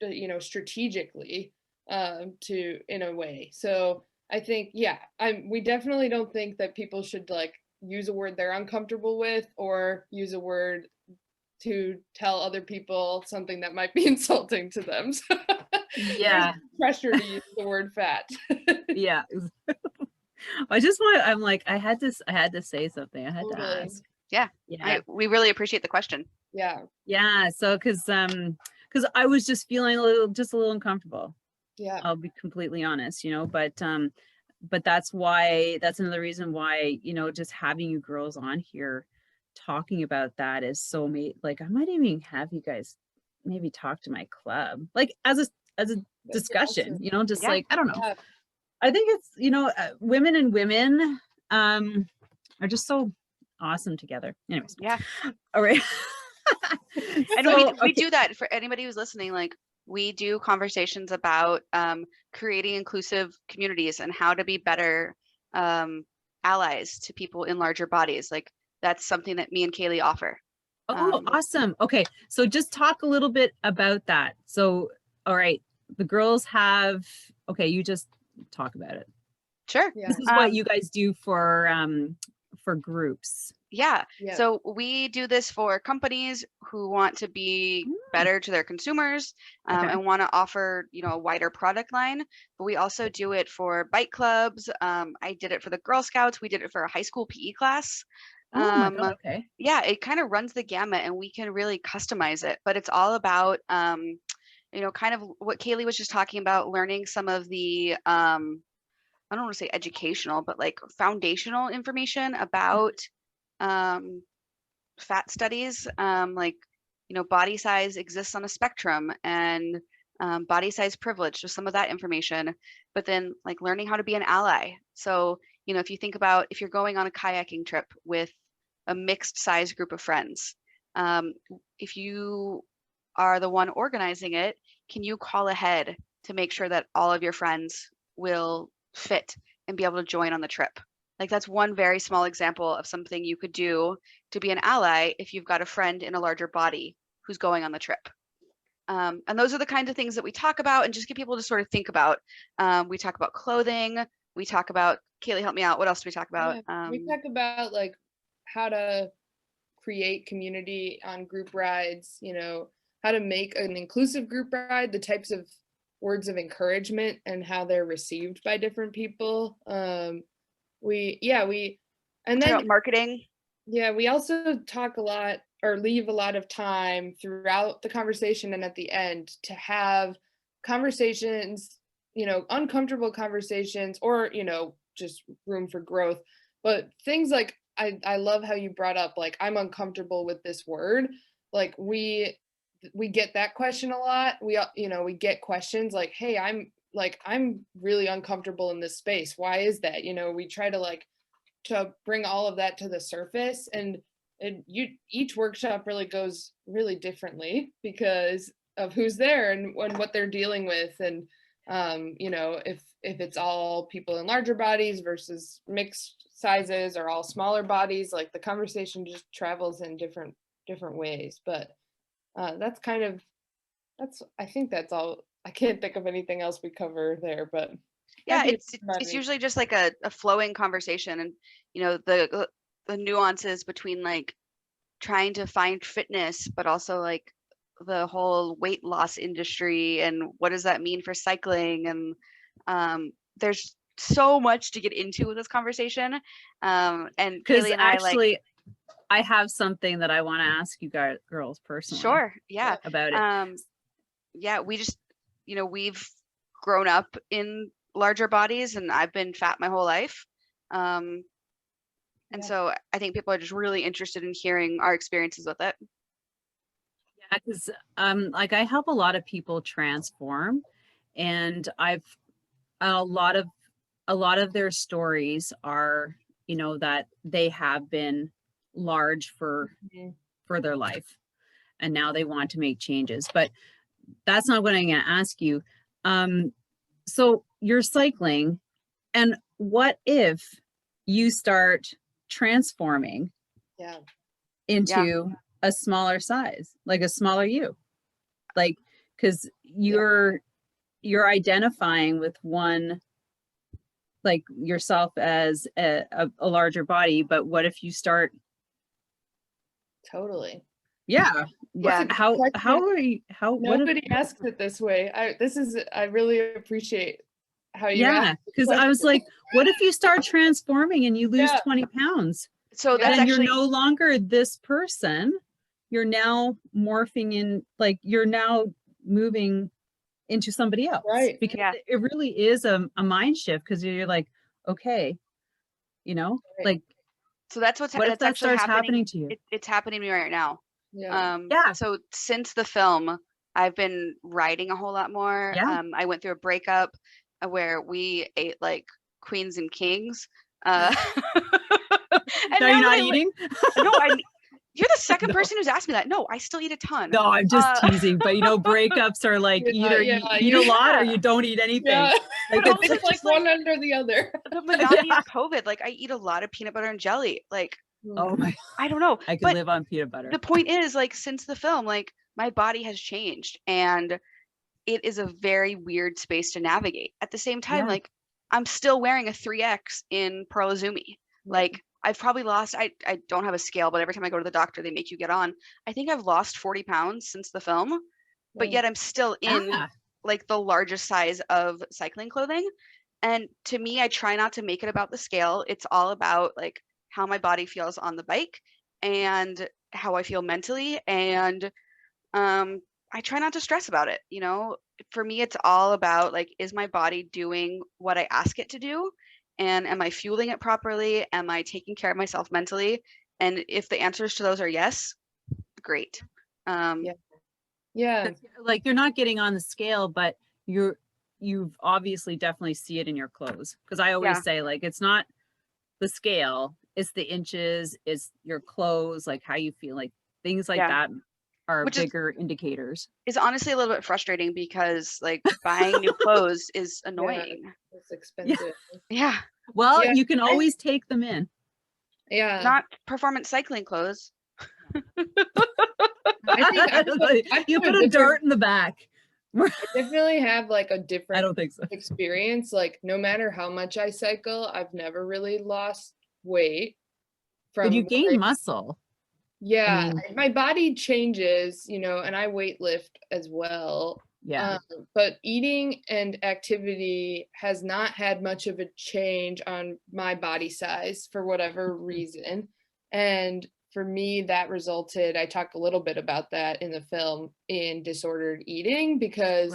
you know, strategically, to, in a way. So I think, we definitely don't think that people should like use a word they're uncomfortable with, or use a word to tell other people something that might be insulting to them. So there's pressure to use the word fat. I'm like, I had to say something. I had to ask. We really appreciate the question. So because I was just feeling a little uncomfortable. I'll be completely honest, you know, but that's another reason why, you know, just having you girls on here talking about that is so like, I might even have you guys maybe talk to my club, like as a discussion, you know, just like, I don't know. I think it's, you know, women and women are just so awesome together. Anyways. All right. And we do that for anybody who's listening. Like, we do conversations about creating inclusive communities and how to be better allies to people in larger bodies. Like, that's something that me and Kailey offer. Oh, awesome. Okay. So just talk a little bit about that. So, all right, the girls you just talk about it. Sure. This is what you guys do for groups. So we do this for companies who want to be better to their consumers, and want to offer, you know, a wider product line. But we also do it for bike clubs. I did it for the Girl Scouts. We did it for a high school PE class. My God, okay. It kind of runs the gamut, and we can really customize it. But it's all about, you know, kind of what Kailey was just talking about, learning some of the I don't want to say educational, but like foundational information about fat studies, like body size exists on a spectrum, and body size privilege, just some of that information, but then like learning how to be an ally. So, if you think about if you're going on a kayaking trip with a mixed size group of friends, if you are the one organizing it, can you call ahead to make sure that all of your friends will fit and be able to join on the trip? Like that's one very small example of something you could do to be an ally if you've got a friend in a larger body who's going on the trip. And those are the kinds of things that we talk about and just get people to sort of think about. We talk about clothing. We talk about, Kailey, help me out. What else do we talk about? We talk about like how to create community on group rides, how to make an inclusive group ride, the types of words of encouragement and how they're received by different people. And then talk about marketing. Yeah, we also talk a lot or leave a lot of time throughout the conversation and at the end to have conversations, uncomfortable conversations or, just room for growth. But things like, I love how you brought up, like, I'm uncomfortable with this word. Like we get that question a lot. We get questions like, hey, I'm really uncomfortable in this space. Why is that? We try to bring all of that to the surface, and each workshop really goes really differently because of who's there and what they're dealing with. And if it's all people in larger bodies versus mixed sizes or all smaller bodies, like the conversation just travels in different ways. But I think that's all. I can't think of anything else we cover there, but yeah, it's usually just like a flowing conversation, and the nuances between like trying to find fitness, but also like the whole weight loss industry and what does that mean for cycling. And there's so much to get into with this conversation. And Kailey and actually, I have something that I want to ask you guys, girls, personally. Sure. Yeah. About it. Yeah, we just, we've grown up in larger bodies, and I've been fat my whole life. And so I think people are just really interested in hearing our experiences with it. Yeah, because like I help a lot of people transform, and I've a lot of their stories are, that they have been large for their life, and now they want to make changes. But that's not what I'm going to ask you. So you're cycling, and what if you start transforming into a smaller size, like a smaller you, like, because you're identifying with one, like yourself as a larger body, but what if you start totally how are you, nobody asks it this way. I really appreciate how you because I was like, what if you start transforming and you lose 20 pounds? So that's then actually, you're no longer this person. You're now morphing in, like you're now moving into somebody else. Right. Because it really is a mind shift, because you're like, okay, like. So that's what if that starts happening to you? It's happening to me right now. Yeah. So since the film, I've been writing a whole lot more. I went through a breakup where we ate like queens and kings. And now you're not eating? No, you're the second person who's asked me that. No, I still eat a ton. No, I'm just teasing. But breakups are like either you eat a lot or you don't eat anything. Yeah. Like it's like one under the other. The monotony of COVID. Like I eat a lot of peanut butter and jelly. Like, oh my, I don't know. I could live on peanut butter. The point is, like, since the film, like my body has changed, and it is a very weird space to navigate. At the same time, like I'm still wearing a 3X in Pearl Izumi. Like I've probably lost, I don't have a scale, but every time I go to the doctor, they make you get on. I think I've lost 40 pounds since the film, but yet I'm still in like the largest size of cycling clothing. And to me, I try not to make it about the scale. It's all about like how my body feels on the bike and how I feel mentally. And I try not to stress about it. For me, it's all about like, is my body doing what I ask it to do? And am I fueling it properly? Am I taking care of myself mentally? And if the answers to those are yes, great. Yeah. Like you're not getting on the scale, but you've obviously definitely see it in your clothes. Because I always say, like, it's not the scale, it's the inches, it's your clothes, like how you feel, like things like that are bigger indicators. Is honestly a little bit frustrating because like buying new clothes is annoying. It's expensive. Yeah. Well, you can always take them in. Yeah. Not performance cycling clothes. I think you put a dart in the back. I definitely have like a different I don't think so. experience. Like no matter how much I cycle, I've never really lost weight. But you gain muscle. Yeah, my body changes, you know, and I weight lift as well. Yeah. But eating and activity has not had much of a change on my body size for whatever reason. And for me, that resulted, I talk a little bit about that in the film, in disordered eating, because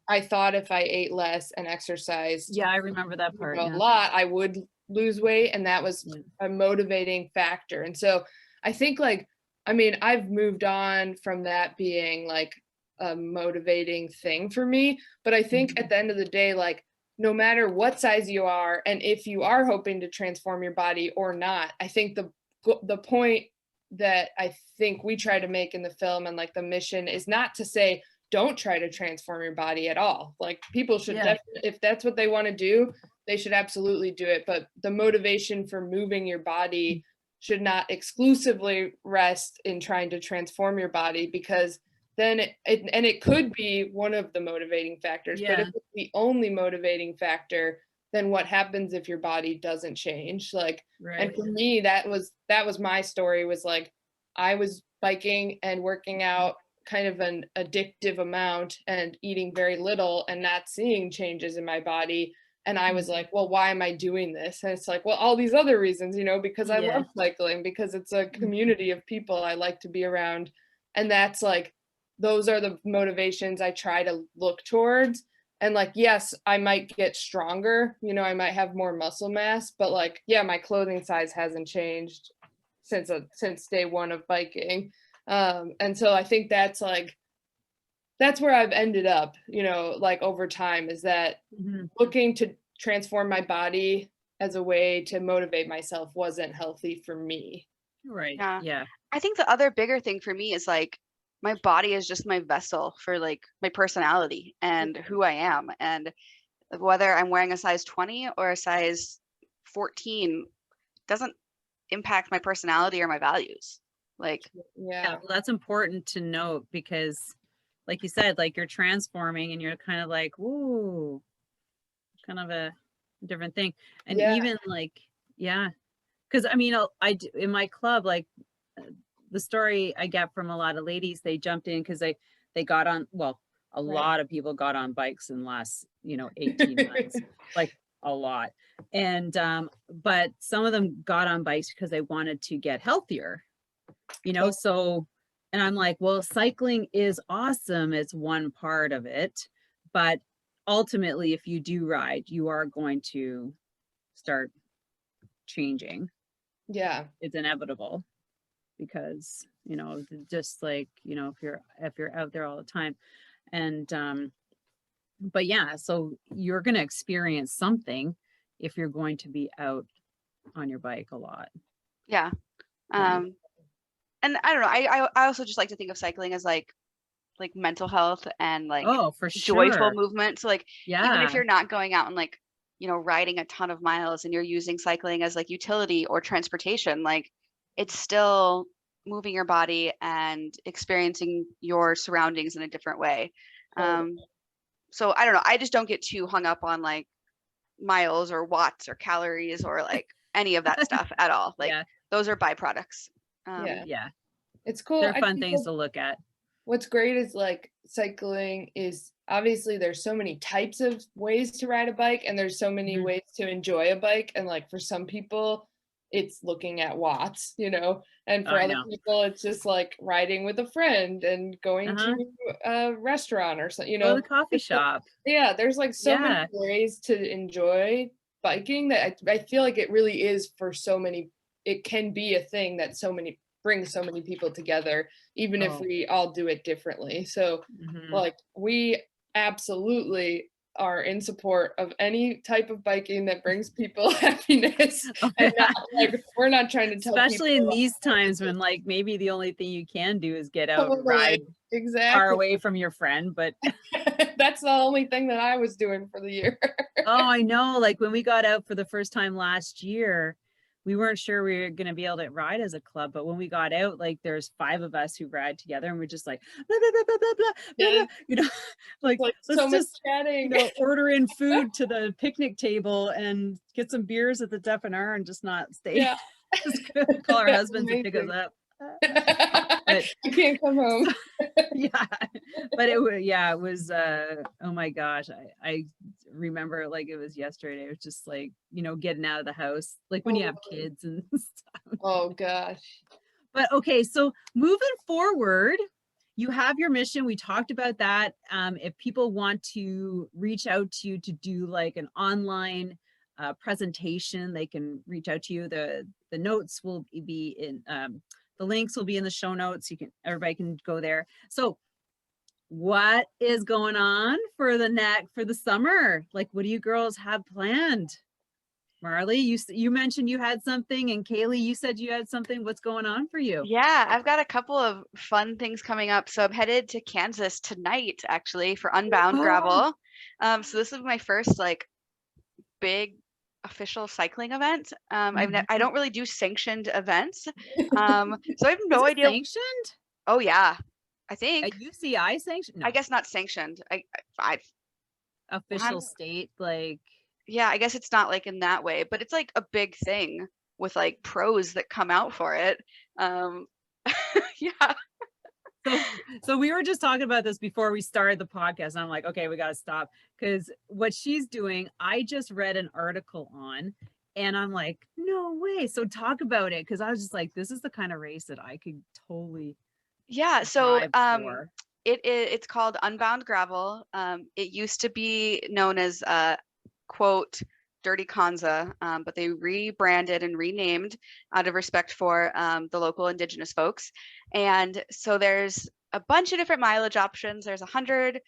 I thought if I ate less and exercised, yeah, I remember that part, a lot, I would lose weight, and that was a motivating factor. And so I think, like, I mean, I've moved on from that being like a motivating thing for me, but I think at the end of the day, like, no matter what size you are, and if you are hoping to transform your body or not, I think the point that I think we try to make in the film, and like the mission, is not to say don't try to transform your body at all. Like people should definitely, if that's what they want to do, they should absolutely do it. But the motivation for moving your body should not exclusively rest in trying to transform your body, because then it could be one of the motivating factors. But if it's the only motivating factor, then what happens if your body doesn't change? Like, and for me, that was my story, was like, I was biking and working out kind of an addictive amount and eating very little and not seeing changes in my body. And I was like, well, why am I doing this? And it's like, well, all these other reasons, you know, because I love cycling, because it's a community of people I like to be around. And that's like, those are the motivations I try to look towards. And like, yes, I might get stronger, you know, I might have more muscle mass, but like, yeah, my clothing size hasn't changed since day one of biking. And so I think that's like, that's where I've ended up, you know, like over time, is that looking to transform my body as a way to motivate myself wasn't healthy for me. Right. Yeah. I think the other bigger thing for me is like, my body is just my vessel for like my personality and who I am. And whether I'm wearing a size 20 or a size 14 doesn't impact my personality or my values. Like, yeah, well, that's important to note, because like you said, like you're transforming and you're kind of like, ooh, kind of a different thing. And even like, because I mean, I do in my club, like the story I get from a lot of ladies, they jumped in because they got on, well, a lot of people got on bikes in the last, 18 months, like a lot. And but some of them got on bikes because they wanted to get healthier, so, and I'm like, well, cycling is awesome, it's one part of it, but ultimately if you do ride, you are going to start changing. It's inevitable, because just like if you're out there all the time. And but yeah, so you're going to experience something if you're going to be out on your bike a lot. And I don't know, I also just like to think of cycling as like mental health and like for sure, joyful movement. So like even if you're not going out and like riding a ton of miles and you're using cycling as like utility or transportation, like it's still moving your body and experiencing your surroundings in a different way. So I don't know, I just don't get too hung up on like miles or watts or calories or like any of that stuff at all. Like those are byproducts. It's cool. They're fun things to look at. What's great is like cycling is obviously there's so many types of ways to ride a bike, and there's so many ways to enjoy a bike. And like for some people it's looking at watts, and for other people it's just like riding with a friend and going to a restaurant or something, the coffee shop. There's like so many ways to enjoy biking that I feel like it really is for so many, it can be a thing that so many brings so many people together, even if we all do it differently. So like we absolutely are in support of any type of biking that brings people happiness. And not like, we're not trying to tell especially people in these times when like maybe the only thing you can do is get out and totally, ride exactly far away from your friend. But that's the only thing that I was doing for the year. oh, I know. Like when we got out for the first time last year, we weren't sure we were going to be able to ride as a club. But when we got out, like there's 5 of us who ride together and we're just like, blah, blah, blah, blah, blah, blah, blah, blah, you know, like let's so just, chatting. you know, order in food to the picnic table and get some beers at the F&R and just not stay. Yeah. Just call our husbands and pick us up. But I can't come home. Yeah, but it was oh my gosh, I remember like it was yesterday. It was just like, you know, getting out of the house, like when you have kids and stuff. Oh gosh. But okay, so moving forward, you have your mission. We talked about that. If people want to reach out to you to do like an online presentation, they can reach out to you. The notes will be in the links will be in the show notes. Everybody can go there. So what is going on for the summer? Like, what do you girls have planned? Marley, you mentioned you had something, and Kailey, you said you had something. What's going on for you? Yeah, I've got a couple of fun things coming up. So I'm headed to Kansas tonight, actually, for Unbound Gravel. So this is my first like big official cycling event. I don't really do sanctioned events. So I have no idea. Sanctioned? Oh yeah, I think. A UCI sanctioned? No. I guess not sanctioned. I official state, like. Yeah, I guess it's not like in that way, but it's like a big thing with like pros that come out for it. Yeah. So we were just talking about this before we started the podcast. And I'm like, okay, we got to stop, because what she's doing, I just read an article on, and I'm like, no way. So talk about it, because I was just like, this is the kind of race that I could totally. Yeah. So it's called Unbound Gravel. It used to be known as quote Dirty Kanza, but they rebranded and renamed out of respect for the local indigenous folks. And so there's a bunch of different mileage options. There's 100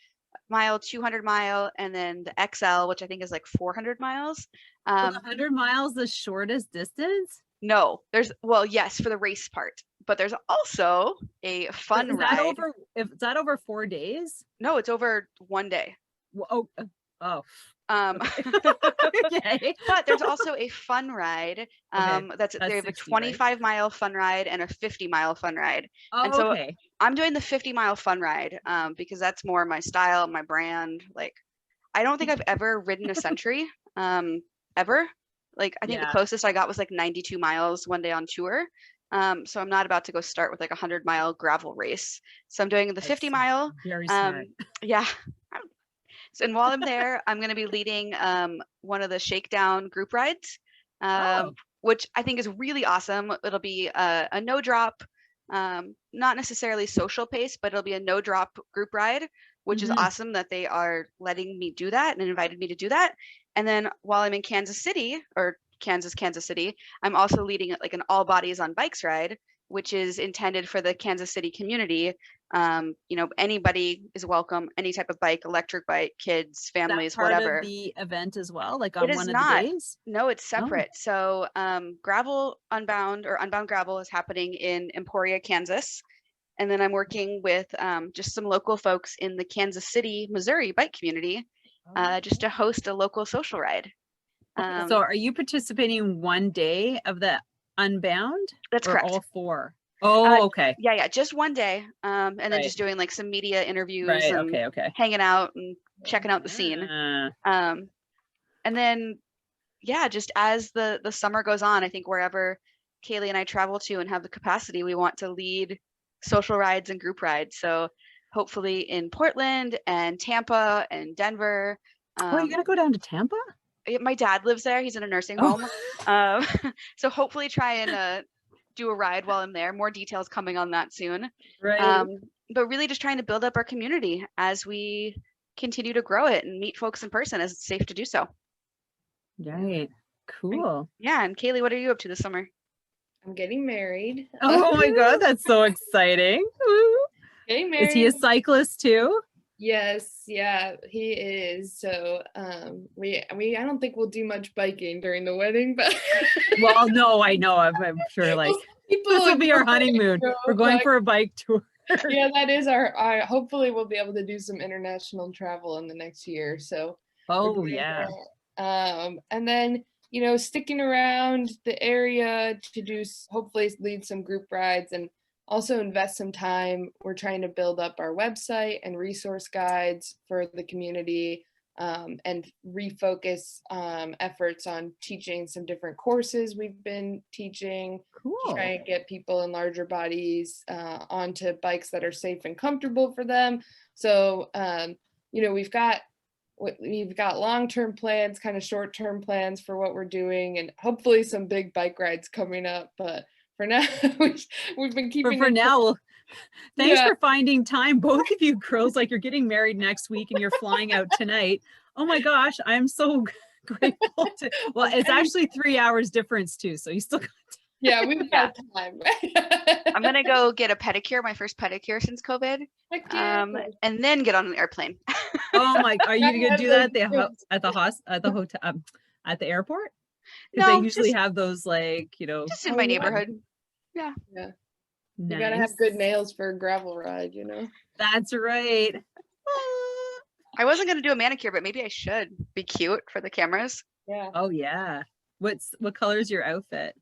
mile, 200 mile, and then the XL, which I think is like 400 miles. 100 miles the shortest distance? No, yes, for the race part, but there's also a fun ride. Is that over 4 days? No, it's over 1 day. Oh. Okay. But there's also a fun ride. They have a 25-mile fun ride and a 50-mile fun ride. And so I'm doing the 50-mile fun ride because that's more my style, my brand. Like, I don't think I've ever ridden a century, ever. Like, I think the closest I got was like 92 miles one day on tour. So I'm not about to go start with like a 100-mile gravel race. So I'm doing the 50-mile. Very smart. Yeah. And while I'm there, I'm going to be leading one of the shakedown group rides, which I think is really awesome. It'll be a no drop, not necessarily social pace, but it'll be a no drop group ride, which is awesome that they are letting me do that and invited me to do that. And then while I'm in Kansas City, I'm also leading like an all bodies on bikes ride, which is intended for the Kansas City community. Anybody is welcome, any type of bike, electric bike, kids, families, whatever. Of the event as well, like on one of the days? No, it's separate. So Gravel Unbound or Unbound Gravel is happening in Emporia, Kansas. And then I'm working with just some local folks in the Kansas City, Missouri bike community just to host a local social ride. So are you participating one day of the Unbound? That's correct. All 4? Oh, okay. Yeah, just 1 day. And then just doing like some media interviews and hanging out and checking out the scene. And then, just as the summer goes on, I think wherever Kailey and I travel to and have the capacity, we want to lead social rides and group rides. So hopefully in Portland and Tampa and Denver. You're going to go down to Tampa? My dad lives there. He's in a nursing home. So hopefully try and do a ride while I'm there. More details coming on that soon. Right. But really just trying to build up our community as we continue to grow it and meet folks in person as it's safe to do so. Right. Cool. Yeah. And Kailey, what are you up to this summer? I'm getting married. Oh my God, that's so exciting. Woo. Getting married. Is he a cyclist too? Yes, yeah, he is. So we I don't think we'll do much biking during the wedding, but Well, no, I know. I'm sure like people this will be our go honeymoon. We're going for a bike tour. Yeah, that is our hopefully we'll be able to do some international travel in the next year. So Oh yeah. and then, you know, sticking around the area to do hopefully lead some group rides and also invest some time. We're trying to build up our website and resource guides for the community, and refocus efforts on teaching some different courses we've been teaching. Cool. To try and get people in larger bodies onto bikes that are safe and comfortable for them. So, you know, we've got long-term plans, kind of short-term plans for what we're doing, and hopefully some big bike rides coming up. But for now, we've been keeping. But for now, well, thanks for finding time, both of you girls. Like you're getting married next week and you're flying out tonight. Oh my gosh, I'm so grateful to. Well, it's actually 3 hours difference too, so you still got. Yeah, we've got time. I'm gonna go get a pedicure, my first pedicure since COVID, and then get on an airplane. Oh my! Are you gonna do that at the hotel at the airport? Because No, they usually have those, like, you know, just in my neighborhood. Yeah. Yeah. Nice. You gotta have good nails for a gravel ride, you know. That's right. I wasn't gonna do a manicure, but maybe I should be cute for the cameras. Yeah. Oh yeah. What color is your outfit?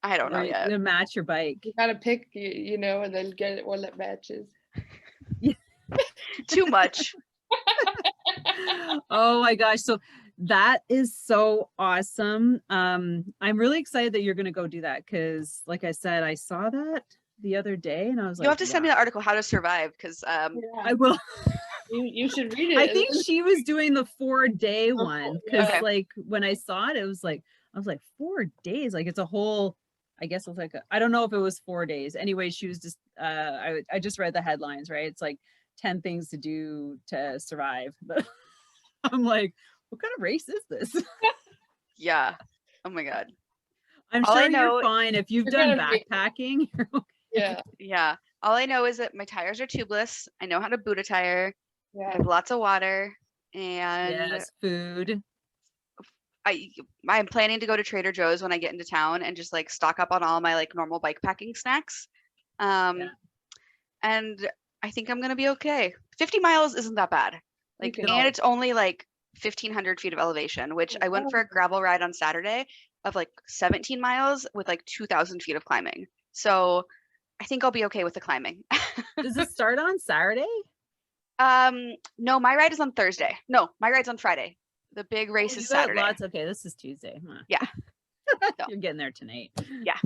I don't know yet. To match your bike. You gotta pick, you know, and then get it one that matches. Too much. Oh my gosh. So that is so awesome. I'm really excited that you're gonna go do that because, like I said, I saw that the other day and I was like, you'll have to send me the article, How to Survive, because I will. You should read it. I think she was doing the 4-day one because like when I saw it, it was like, I was like 4 days, like it's a whole, I guess it was like, I don't know if it was 4 days. Anyway, she was just, I just read the headlines, right? It's like 10 things to do to survive. But I'm like, what kind of race is this? Yeah. Oh my God. I'm sure you're fine if you've done backpacking. Yeah. Yeah. All I know is that my tires are tubeless. I know how to boot a tire. Yeah. I have lots of water and food. I'm planning to go to Trader Joe's when I get into town and just like stock up on all my like normal bike packing snacks. And I think I'm gonna be okay. 50 miles isn't that bad. Like, and it's only like 1,500 feet of elevation, which I went for a gravel ride on Saturday of like 17 miles with like 2,000 feet of climbing. So I think I'll be okay with the climbing. Does it start on Saturday? No, my ride is on Thursday. No, my ride's on Friday. The big race is Saturday. Okay, this is Tuesday. Huh? Yeah. So. You're getting there tonight. Yeah.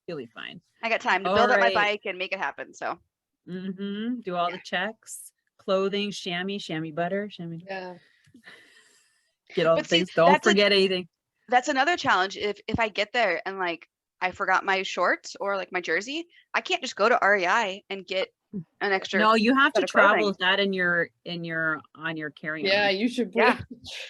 You'll be fine. I got time to build up my bike and make it happen. So. Do all the checks, clothing, chamois butter, Yeah. Get all the things. Don't forget anything. That's another challenge. If I get there and like I forgot my shorts or like my jersey, I can't just go to REI and get an extra. No, you have to travel with that on your carry-on. Yeah, you should.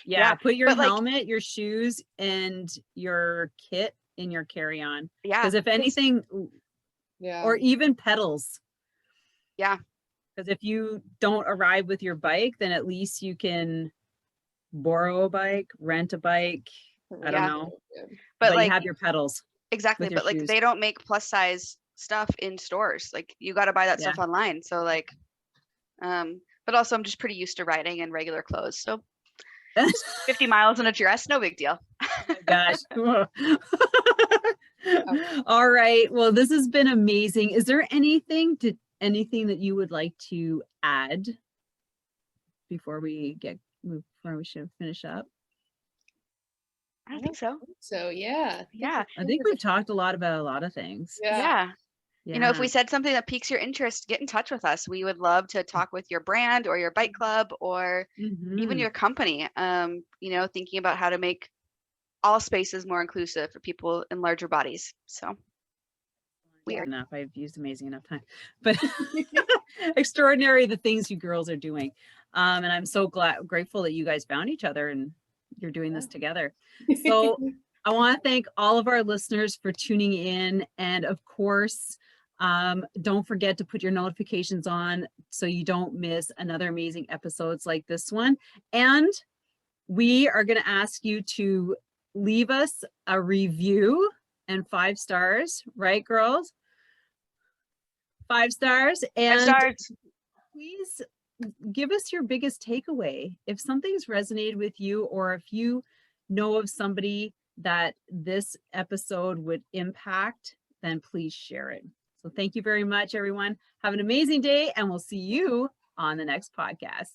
Yeah. Put your helmet, your shoes, and your kit in your carry-on. Yeah. Because if anything, or even pedals. Yeah. Because if you don't arrive with your bike, then at least you can borrow a bike, rent a bike. I don't know. But like, you have your pedals. Exactly. But like, they don't make plus size stuff in stores. Like, you got to buy that stuff online. So like, but also I'm just pretty used to riding in regular clothes. So 50 miles in a dress, no big deal. Oh my gosh. All right. Well, this has been amazing. Is there anything that you would like to add before we should finish up? I don't think so. So yeah. I think we've talked a lot about a lot of things. Yeah. You know, if we said something that piques your interest, get in touch with us. We would love to talk with your brand or your bike club or even your company. You know, thinking about how to make all spaces more inclusive for people in larger bodies. So weird enough. I've used amazing enough time, but extraordinary the things you girls are doing. And I'm so grateful that you guys found each other and you're doing this together. So I want to thank all of our listeners for tuning in. And of course, don't forget to put your notifications on so you don't miss another amazing episodes like this one. And we are going to ask you to leave us a review and 5 stars, right, girls? 5 stars. And 5 stars. please give us your biggest takeaway. If something's resonated with you, or if you know of somebody that this episode would impact, then please share it. So thank you very much, everyone. Have an amazing day, and we'll see you on the next podcast.